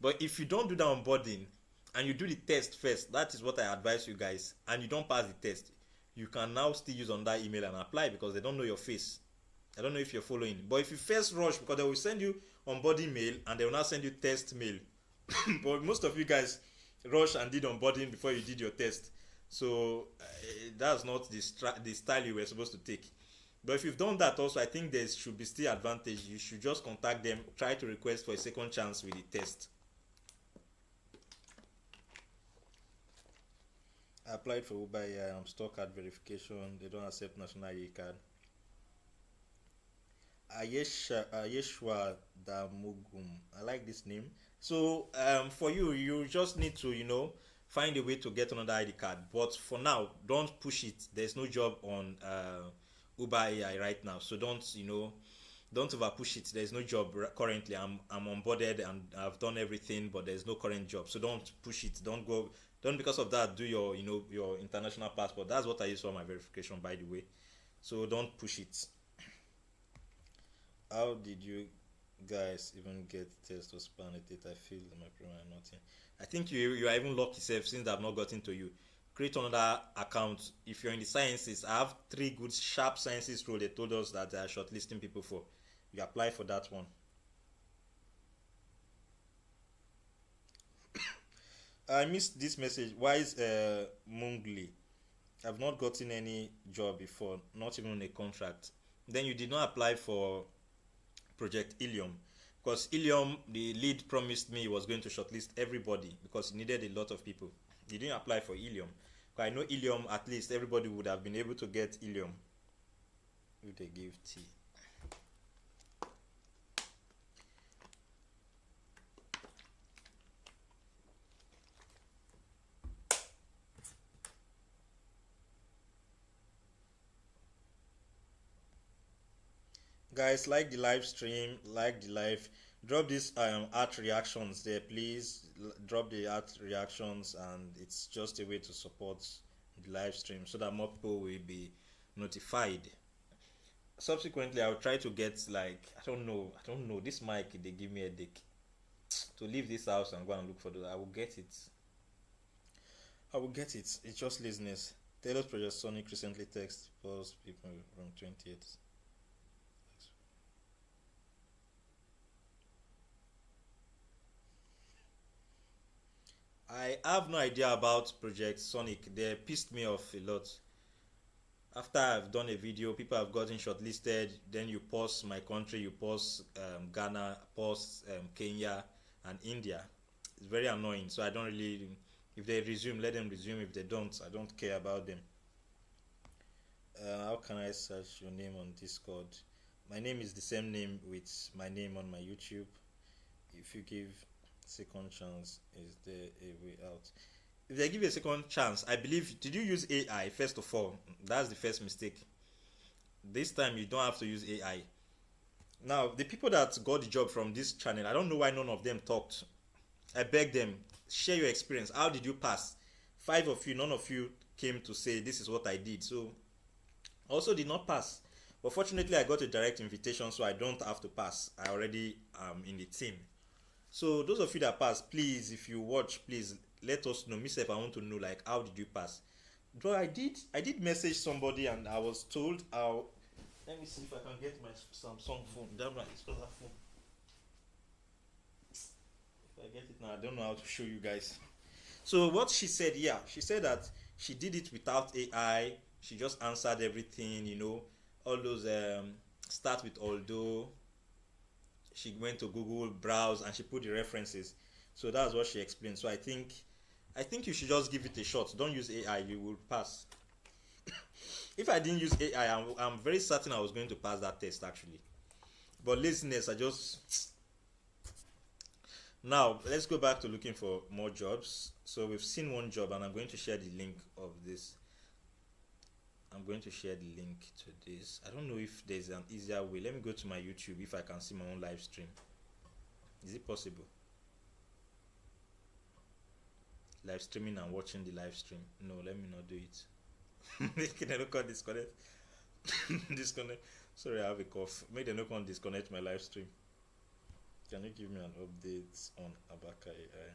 But if you don't do the onboarding and you do the test first, that is what I advise you guys, and you don't pass the test, you can now still use on that email and apply, because they don't know your face. I don't know if you're following. But if you first rush, because they will send you onboarding mail and they will not send you test mail. But most of you guys rush and did onboarding before you did your test. So that's not the style you were supposed to take. But if you've done that also, I think there should be still advantage. You should just contact them, try to request for a second chance with the test. I applied for Uber, yeah, I'm stuck at verification. They don't accept national ID card. Ayeshwa Damugum. I like this name. So for you, you just need to, find a way to get another ID card. But for now, don't push it. There's no job on Uber AI right now. So don't over push it. There's no job currently. I'm onboarded and I've done everything, but there's no current job. So don't push it. Don't because of that do your your international passport. That's what I use for my verification, by the way. So don't push it. How did you guys even get test or span it? I feel my premium nothing. I think you are even lucky yourself, since I've not gotten to you. Create another account. If you're in the sciences, I have 3 good sharp sciences role they told us that they are shortlisting people for. You apply for that one. I missed this message. Why is Mungli? I've not gotten any job before, not even a contract. Then you did not apply for Project Ilium, because Ilium, the lead promised me he was going to shortlist everybody because he needed a lot of people. He didn't apply for Ilium. Because I know Ilium, at least everybody would have been able to get Ilium if they give tea. Guys, like the live stream, like the live, drop these art reactions there, please. Drop the art reactions, and it's just a way to support the live stream so that more people will be notified. Subsequently, I'll try to get, like, I don't know, this mic, they give me a dick to leave this house and go and look for those. I will get it. It's just laziness. Taylor's Project Sonic recently text post people from 28th. I have no idea about Project Sonic. They pissed me off a lot. After I've done a video, people have gotten shortlisted. Then you post my country, you post Ghana, post Kenya and India. It's very annoying. So I don't really. If they resume, let them resume. If they don't, I don't care about them. How can I search your name on Discord? My name is the same name with my name on my YouTube. If you give second chance, is there a way out? If they give you a second chance, I believe, did you use AI first of all? That's the first mistake. This time you don't have to use AI. Now the people that got the job from this channel, I don't know why none of them talked. I beg them, share your experience. How did you pass? 5 of you, none of you came to say this is what I did. So I also did not pass, but fortunately I got a direct invitation, so I don't have to pass. I already am in the team. So those of you that pass, please, if you watch, please let us know. Myself, I want to know, like, how did you pass? Though I did message somebody and I was told how. Let me see if I can get my Samsung phone. That my other phone. If I get it now, I don't know how to show you guys. So what she said, yeah, she said that she did it without AI. She just answered everything, all those start with although. She went to Google, browse, and she put the references. So that's what she explained. So I think you should just give it a shot. Don't use AI, you will pass. If I didn't use AI, I'm very certain I was going to pass that test actually. But laziness, I just. Now let's go back to looking for more jobs. So we've seen one job, and I'm going to share the link of this. I'm going to share the link to this. I don't know if there's an easier way. Let me go to my YouTube if I can see my own live stream. Is it possible? Live streaming and watching the live stream. No, let me not do it. Can I not disconnect? Disconnect. Sorry, I have a cough. Make them not disconnect my live stream. Can you give me an update on Abaka AI?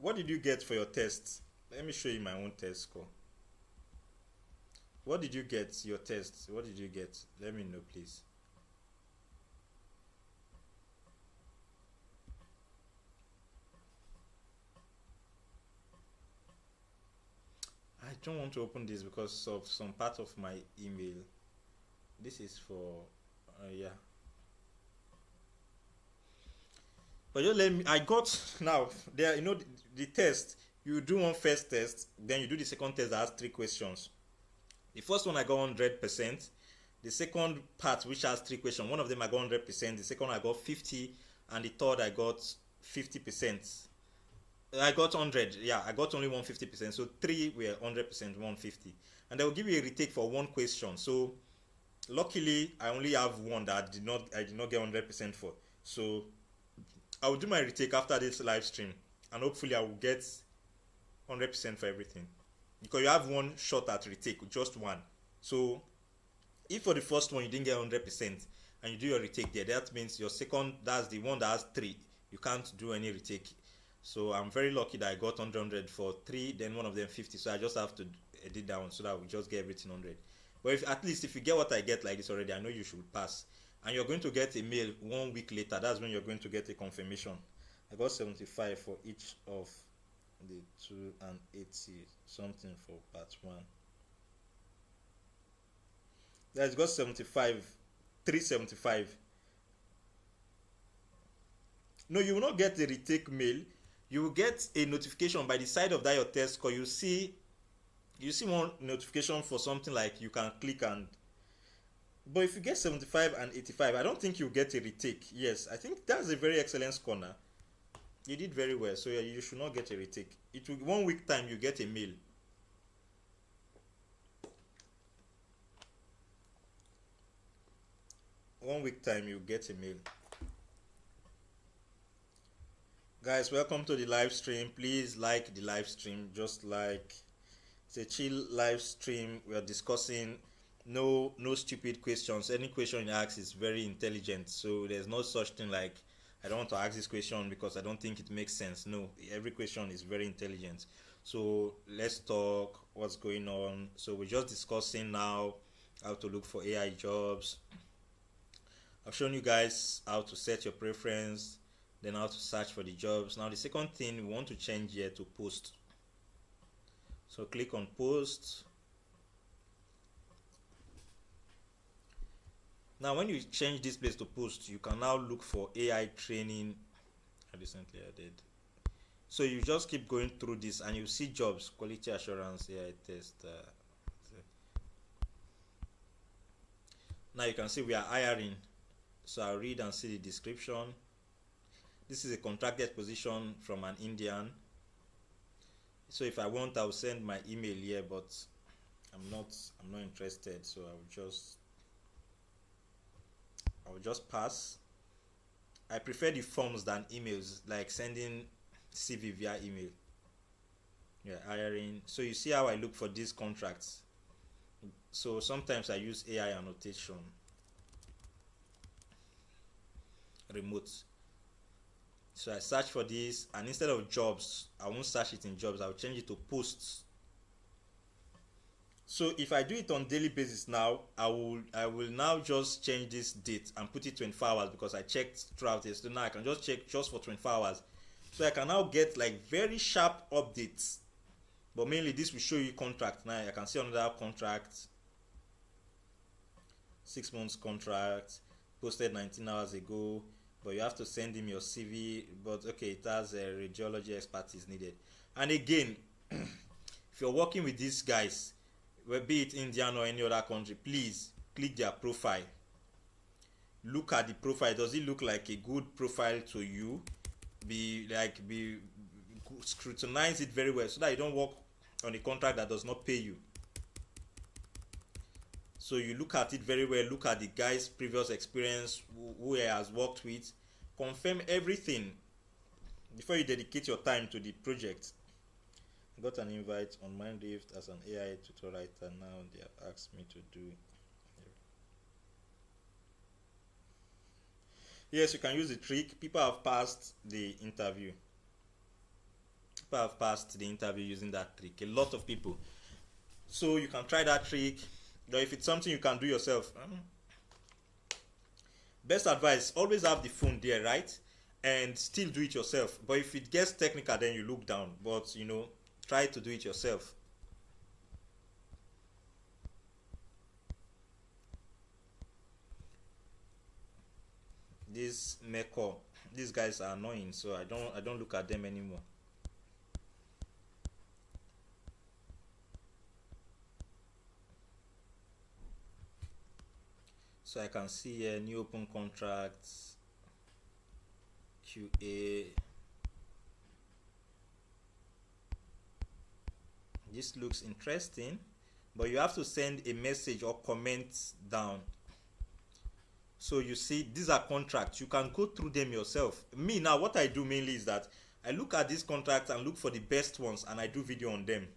What did you get for your test? Let me show you my own test score. What did you get? Your test. What did you get? Let me know, please. I don't want to open this because of some part of my email. This is for yeah. But just let me. I got now there. The test. You do one first test, then you do the second test that has 3 questions. The first one I got 100%. The second part, which has 3 questions, one of them I got 100%. The second I got 50, and the third I got 50%. I got 100. Yeah, I got only 150%. So 3 were 100%, 150, and they will give you a retake for 1 question. So luckily, I only have one that I did not get 100% for. So I will do my retake after this live stream, and hopefully I will get 100% for everything, because you have one shot at retake, just one. So if for the first one you didn't get 100% and you do your retake there, that means your second, that's the one that has 3, you can't do any retake. So I'm very lucky that I got 100 for 3, then one of them 50. So I just have to edit that one so that we just get everything 100. But if you get what I get like this already, I know you should pass. And you're going to get a mail 1 week later. That's when you're going to get a confirmation. I got 75 for each of the 2 and 80 something for part 1. That's got 75, 375. No, you will not get a retake mail. You will get a notification by the side of that your test score. You see one notification for something like you can click and. But if you get 75 and 85, I don't think you get a retake. Yes, I think that's a very excellent score now. You did very well, so yeah, you should not get a retake. It will 1 week time you get a mail. One week time you get a mail. Guys, welcome to the live stream. Please like the live stream. Just like, it's a chill live stream. We are discussing no stupid questions. Any question you ask is very intelligent, so there's no such thing like I don't want to ask this question because I don't think it makes sense. No, every question is very intelligent. So let's talk what's going on. So we're just discussing now how to look for AI jobs. I've shown you guys how to set your preference, then how to search for the jobs. Now the second thing we want to change here to post. So click on post. Now when you change this place to post, you can now look for AI training. Recently I did. So you just keep going through this and you see jobs, quality assurance, AI test. Now you can see we are hiring. So I'll read and see the description. This is a contracted position from an Indian. So if I want, I'll send my email here, but I'm not interested. So I will just pass. I prefer the forms than emails, like sending CV via email. Yeah, hiring. So you see how I look for these contracts. So sometimes I use AI annotation. Remote. So I search for this, and instead of jobs, I won't search it in jobs, I'll change it to posts. So if I do it on daily basis now, I will now just change this date and put it 24 hours because I checked throughout it. So now I can just check just for 24 hours. So I can now get like very sharp updates. But mainly this will show you contract. Now I can see another contract, 6 months contract, posted 19 hours ago, but you have to send him your CV. But okay, it has a radiology expertise needed. And again, if you're working with these guys, be it Indian or any other country, please click their profile. Look at the profile. Does it look like a good profile to you? Scrutinize it very well so that you don't work on a contract that does not pay you. So you look at it very well. Look at the guy's previous experience, who he has worked with. Confirm everything before you dedicate your time to the project. I got an invite on Mindrift as an AI tutor writer. Now they have asked me to do. Yes, you can use the trick. People have passed the interview. People have passed the interview using that trick. A lot of people. So you can try that trick. Or if it's something you can do yourself. Best advice, always have the phone there, right? And still do it yourself. But if it gets technical, then you look down. But you know, try to do it yourself. This Meko, these guys are annoying, so I don't look at them anymore. So I can see here new open contracts, QA. This looks interesting, but you have to send a message or comment down. So you see, these are contracts. You can go through them yourself. Me now, what I do mainly is that I look at these contracts and look for the best ones, and I do video on them.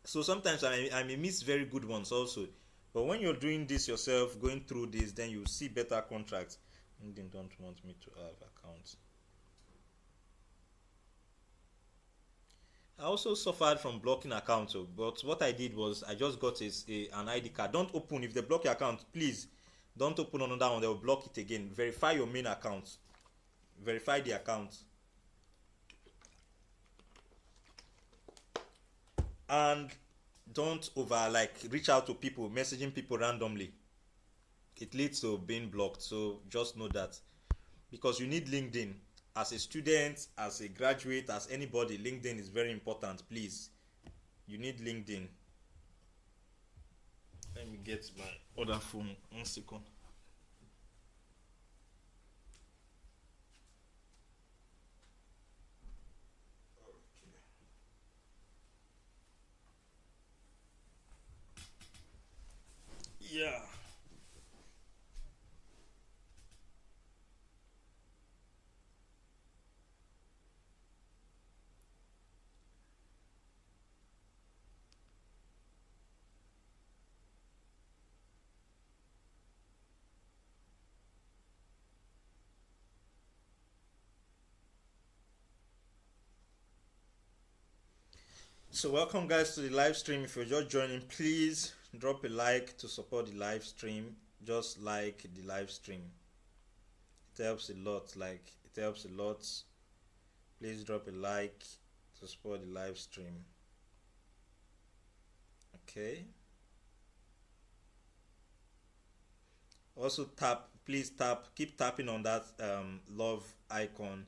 So sometimes I may miss very good ones also. But when you're doing this yourself, going through this, then you see better contracts. They don't want me to have accounts. I also suffered from blocking accounts, but what I did was I just got an ID card. Don't open. If they block your account, please don't open another one. They will block it again. Verify your main account. Verify the account. And don't reach out to people, messaging people randomly. It leads to being blocked. So just know that, because you need LinkedIn. As a student, as a graduate, as anybody, LinkedIn is very important. Please, you need LinkedIn. Let me get my other phone. 1 second. Yeah. So welcome guys to the live stream. If you're just joining, please drop a like to support the live stream. Just like the live stream, it helps a lot. It helps a lot. Please drop a like to support the live stream. Okay, also please keep tapping on that love icon.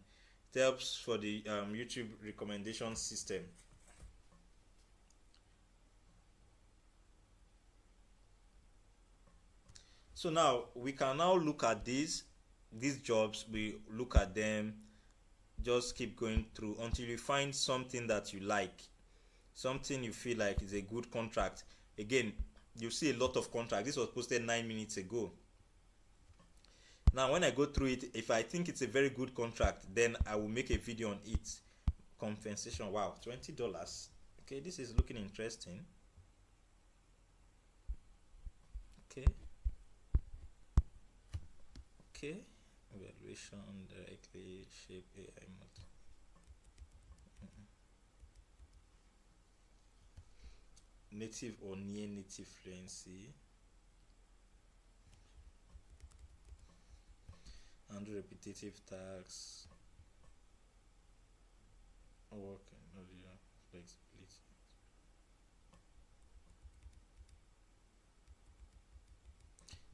It helps for the YouTube recommendation system. So now we can now look at these jobs. We look at them, just keep going through until you find something that you like, something you feel like is a good contract. Again, you see a lot of contracts. This was posted 9 minutes ago. Now when I go through it, if I think it's a very good contract, then I will make a video on it. Compensation, wow, $20. Okay, this is looking interesting. Okay, Evaluation directly shape AI model. Native or near native fluency. Handle repetitive tasks. Work and audio flexibility.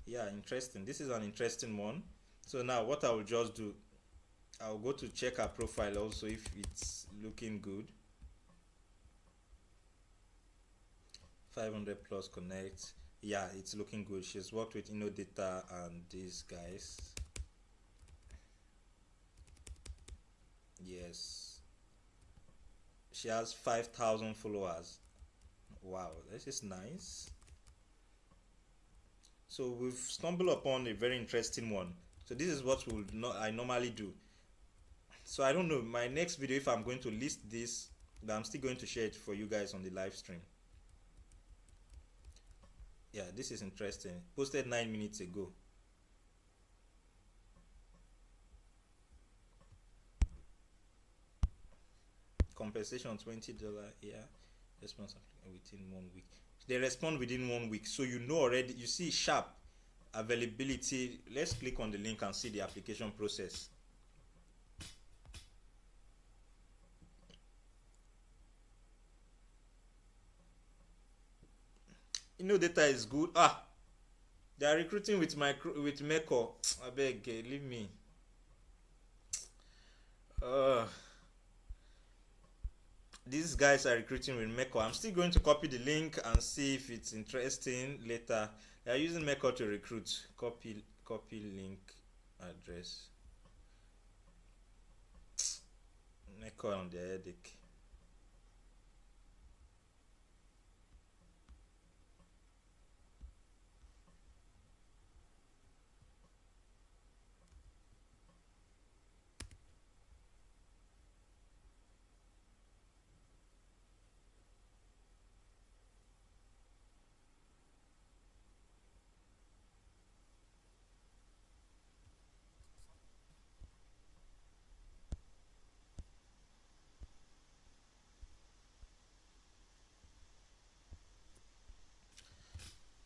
Yeah, interesting. This is an interesting one. So now what I will just do, I'll go to check her profile also if it's looking good. 500 plus connect. Yeah, it's looking good. She's worked with InnoData and these guys. Yes, she has 5,000 followers. Wow, this is nice. So we've stumbled upon a very interesting one. So this is what I normally do. So I don't know, my next video, if I'm going to list this, but I'm still going to share it for you guys on the live stream. Yeah, this is interesting. Posted 9 minutes ago. Compensation $20. Yeah, response within 1 week. They respond within 1 week, so you know already. You see sharp availability. Let's click on the link and see the application process. Data is good. They are recruiting with Meko. I beg, leave me. These guys are recruiting with Meko. I'm still going to copy the link and see if it's interesting later. They are using Meko to recruit. Copy link address. Meko on the headache.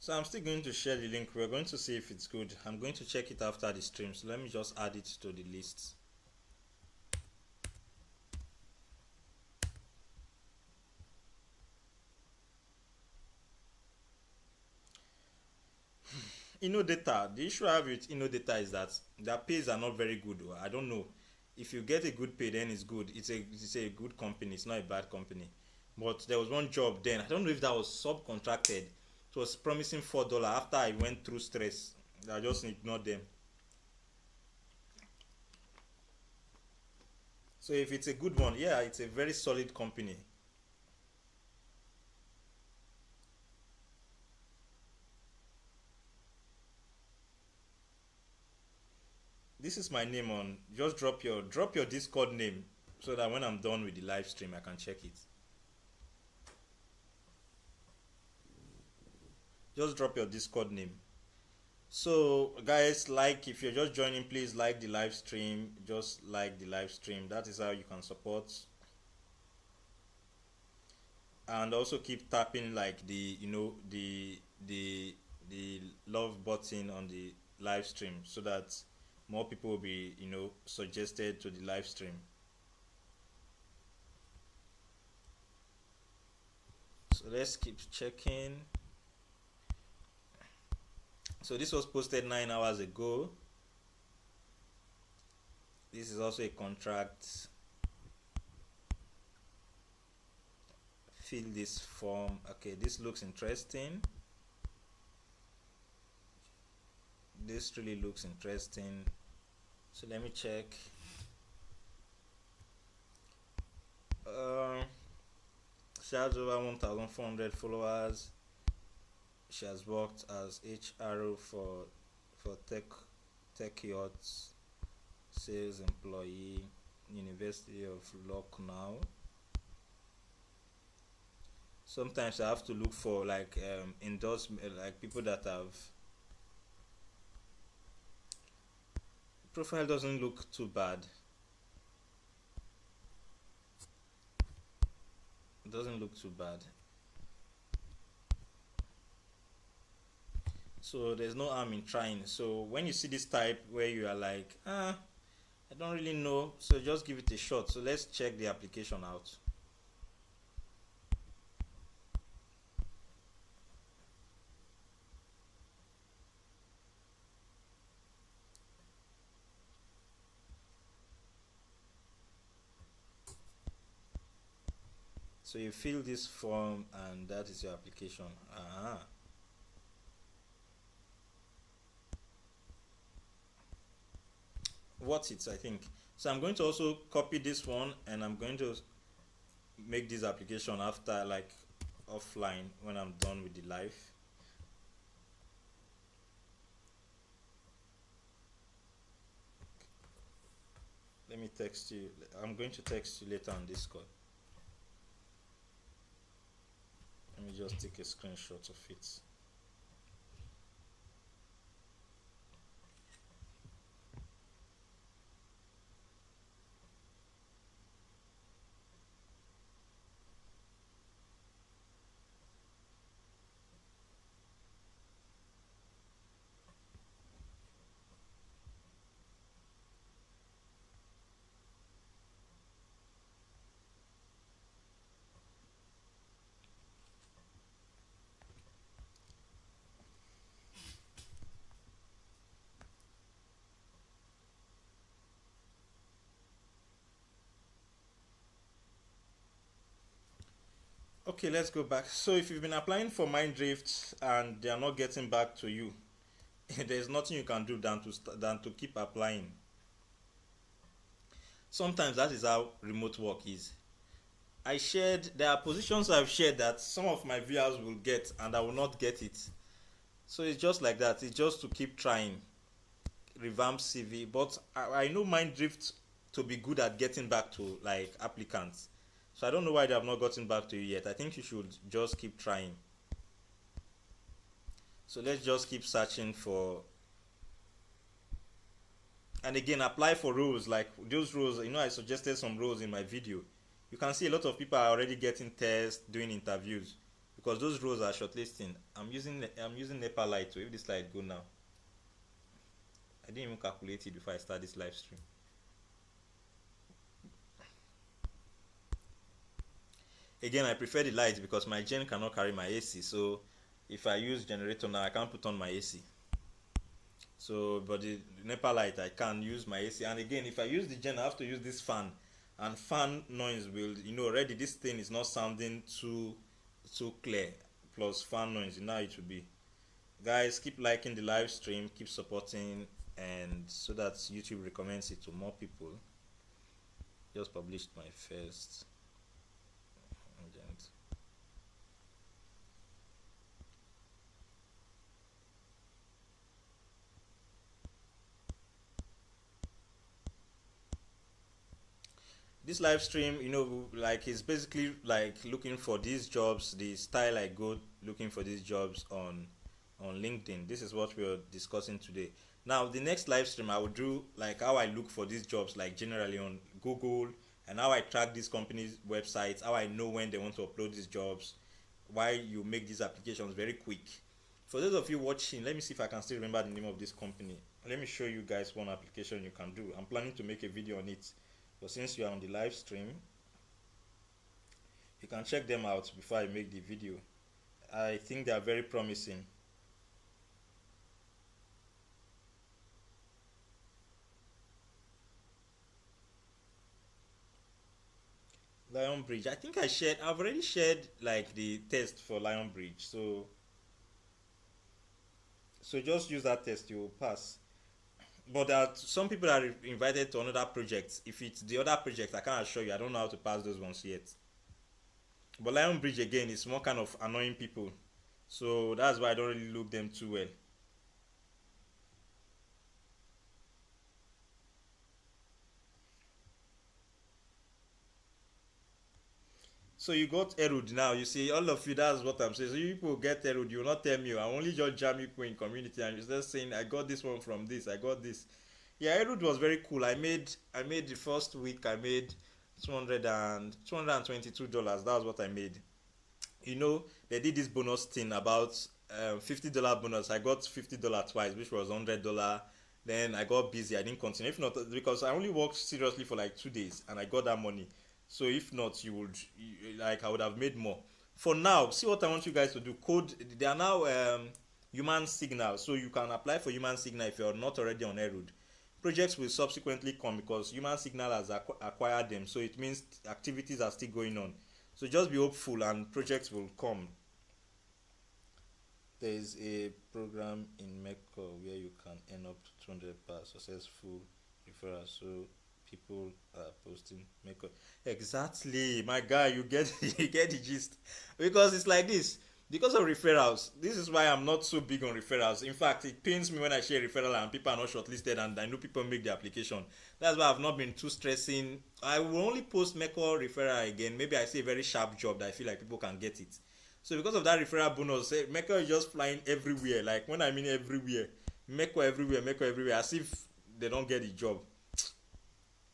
So I'm still going to share the link. We're going to see if it's good. I'm going to check it after the stream. So let me just add it to the list. InnoData. The issue I have with InnoData is that their pays are not very good. I don't know. If you get a good pay, then it's good. It's a good company. It's not a bad company. But there was one job then. I don't know if that was subcontracted. It was promising $4. After I went through stress, I just ignored them. So if it's a good one, yeah, it's a very solid company. This is my name on. Just drop your Discord name so that when I'm done with the live stream, I can check it. Just drop your Discord name. So guys, like, if you're just joining, please like the live stream. Just like the live stream. That is how you can support. And also keep tapping like the love button on the live stream so that more people will be suggested to the live stream. So let's keep checking. So this was posted 9 hours ago. This is also a contract. Fill this form. Okay, this looks interesting. This really looks interesting. So let me check. She has over 1,400 followers. She has worked as HR for Tech Yachts, sales employee, University of Lucknow. Sometimes I have to look for like endorsement, like people that have Profile doesn't look too bad. It doesn't look too bad. So there's no harm in trying. So when you see this type where you are like, I don't really know, so just give it a shot. So let's check the application out. So you fill this form and that is your application. What's it, I think. So I'm going to also copy this one and I'm going to make this application after, like, offline when I'm done with the live. Let me text you. I'm going to text you later on Discord. Let me just take a screenshot of it. Okay, let's go back. So if you've been applying for Minddrift and they are not getting back to you, there's nothing you can do than to keep applying. Sometimes that is how remote work is. There are positions I've shared that some of my viewers will get and I will not get it. So it's just like that. It's just to keep trying. Revamp CV. But I know Minddrift to be good at getting back to, like, applicants. So I don't know why they have not gotten back to you yet. I think you should just keep trying. So let's just keep searching for, and again, apply for roles, like those roles. I suggested some roles in my video. You can see a lot of people are already getting tests, doing interviews, because those roles are shortlisting. I'm using NEPA light. So if this light go now, I didn't even calculate it before I start this live stream. Again, I prefer the light because my gen cannot carry my AC. So if I use generator now, I can't put on my AC. So, but the NEPA light, I can use my AC. And again, if I use the gen, I have to use this fan. And fan noise will, already this thing is not sounding too clear. Plus fan noise, now it will be. Guys, keep liking the live stream, keep supporting, and so that YouTube recommends it to more people. Just published my first. This live stream, like, is basically like looking for these jobs, the style I go looking for these jobs on LinkedIn. This is what we're discussing today. Now, the next live stream I will do, like, how I look for these jobs, like generally on Google, and how I track these companies' websites, how I know when they want to upload these jobs, why you make these applications very quick. For those of you watching, let me see if I can still remember the name of this company. Let me show you guys one application you can do. I'm planning to make a video on it. But since you are on the live stream, you can check them out before I make the video. I think they are very promising. Lionbridge. I think I've already shared, like, the test for Lionbridge. So just use that test, you will pass. But there are some people are invited to another project. If it's the other project, I can't assure you. I don't know how to pass those ones yet. But Lionbridge, again, is more kind of annoying people. So that's why I don't really look them too well. So you got Erud now. You see, all of you, that's what I'm saying. So you people get Erud, you will not tell me. I only just jam you in community and you start saying, I got this one from this, I got this. Yeah, Erud was very cool. I made the first week I made 222 dollars. That was what I made. They did this bonus thing about $50 bonus. I got $50 twice, which was $100. Then I got busy. I didn't continue. If not, because I only worked seriously for like 2 days and I got that money. So if not, like I would have made more. For now, see what I want you guys to do. Code. They are now human signal, so you can apply for human signal if you're not already on Erud. Projects will subsequently come because human signal has acquired them, so it means activities are still going on. So just be hopeful and projects will come. There is a program in Mecca where you can earn up to 200 per successful referral. So people are posting Mecca. Exactly, my guy, you get you get the gist. Because it's like this. Because of referrals, this is why I'm not so big on referrals. In fact, it pains me when I share referral and people are not shortlisted and I know people make the application. That's why I've not been too stressing. I will only post Mecca referral again. Maybe I see a very sharp job that I feel like people can get it. So because of that referral bonus, Mecca is just flying everywhere. Like when I mean everywhere, Mecca everywhere, as if they don't get the job.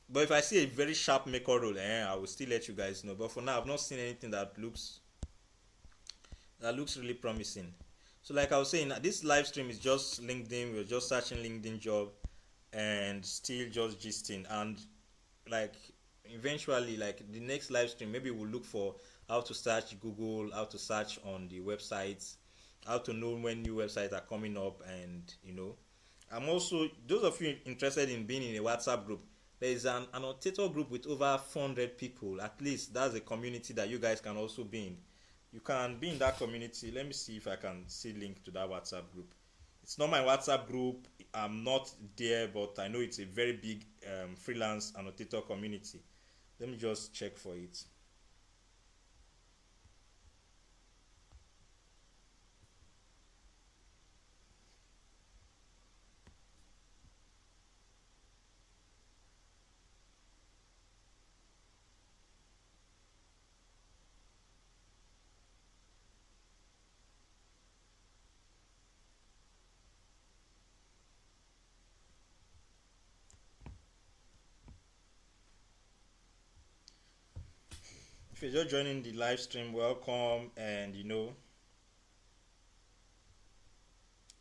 But if I see a very sharp Mecca role, I will still let you guys know. But for now, I've not seen anything that looks really promising. So like I was saying, this live stream is just LinkedIn. We're just searching LinkedIn job and still just gisting. And like eventually, like the next live stream, maybe we'll look for how to search Google, how to search on the websites, how to know when new websites are coming up, and I'm also, those of you interested in being in a WhatsApp group, there is an annotator group with over 400 people. At least that's a community that you guys can also be in. You can be in that community. Let me see if I can see link to that WhatsApp group. It's not my WhatsApp group. I'm not there, but I know it's a very big freelance annotator community. Let me just check for it. If you're just joining the live stream, welcome, and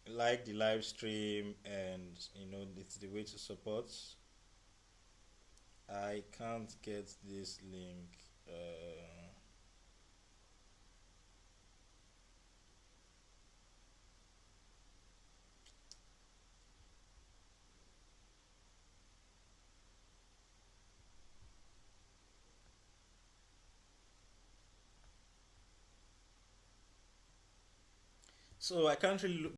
like the live stream, and it's the way to support. I can't get this link. So I can't really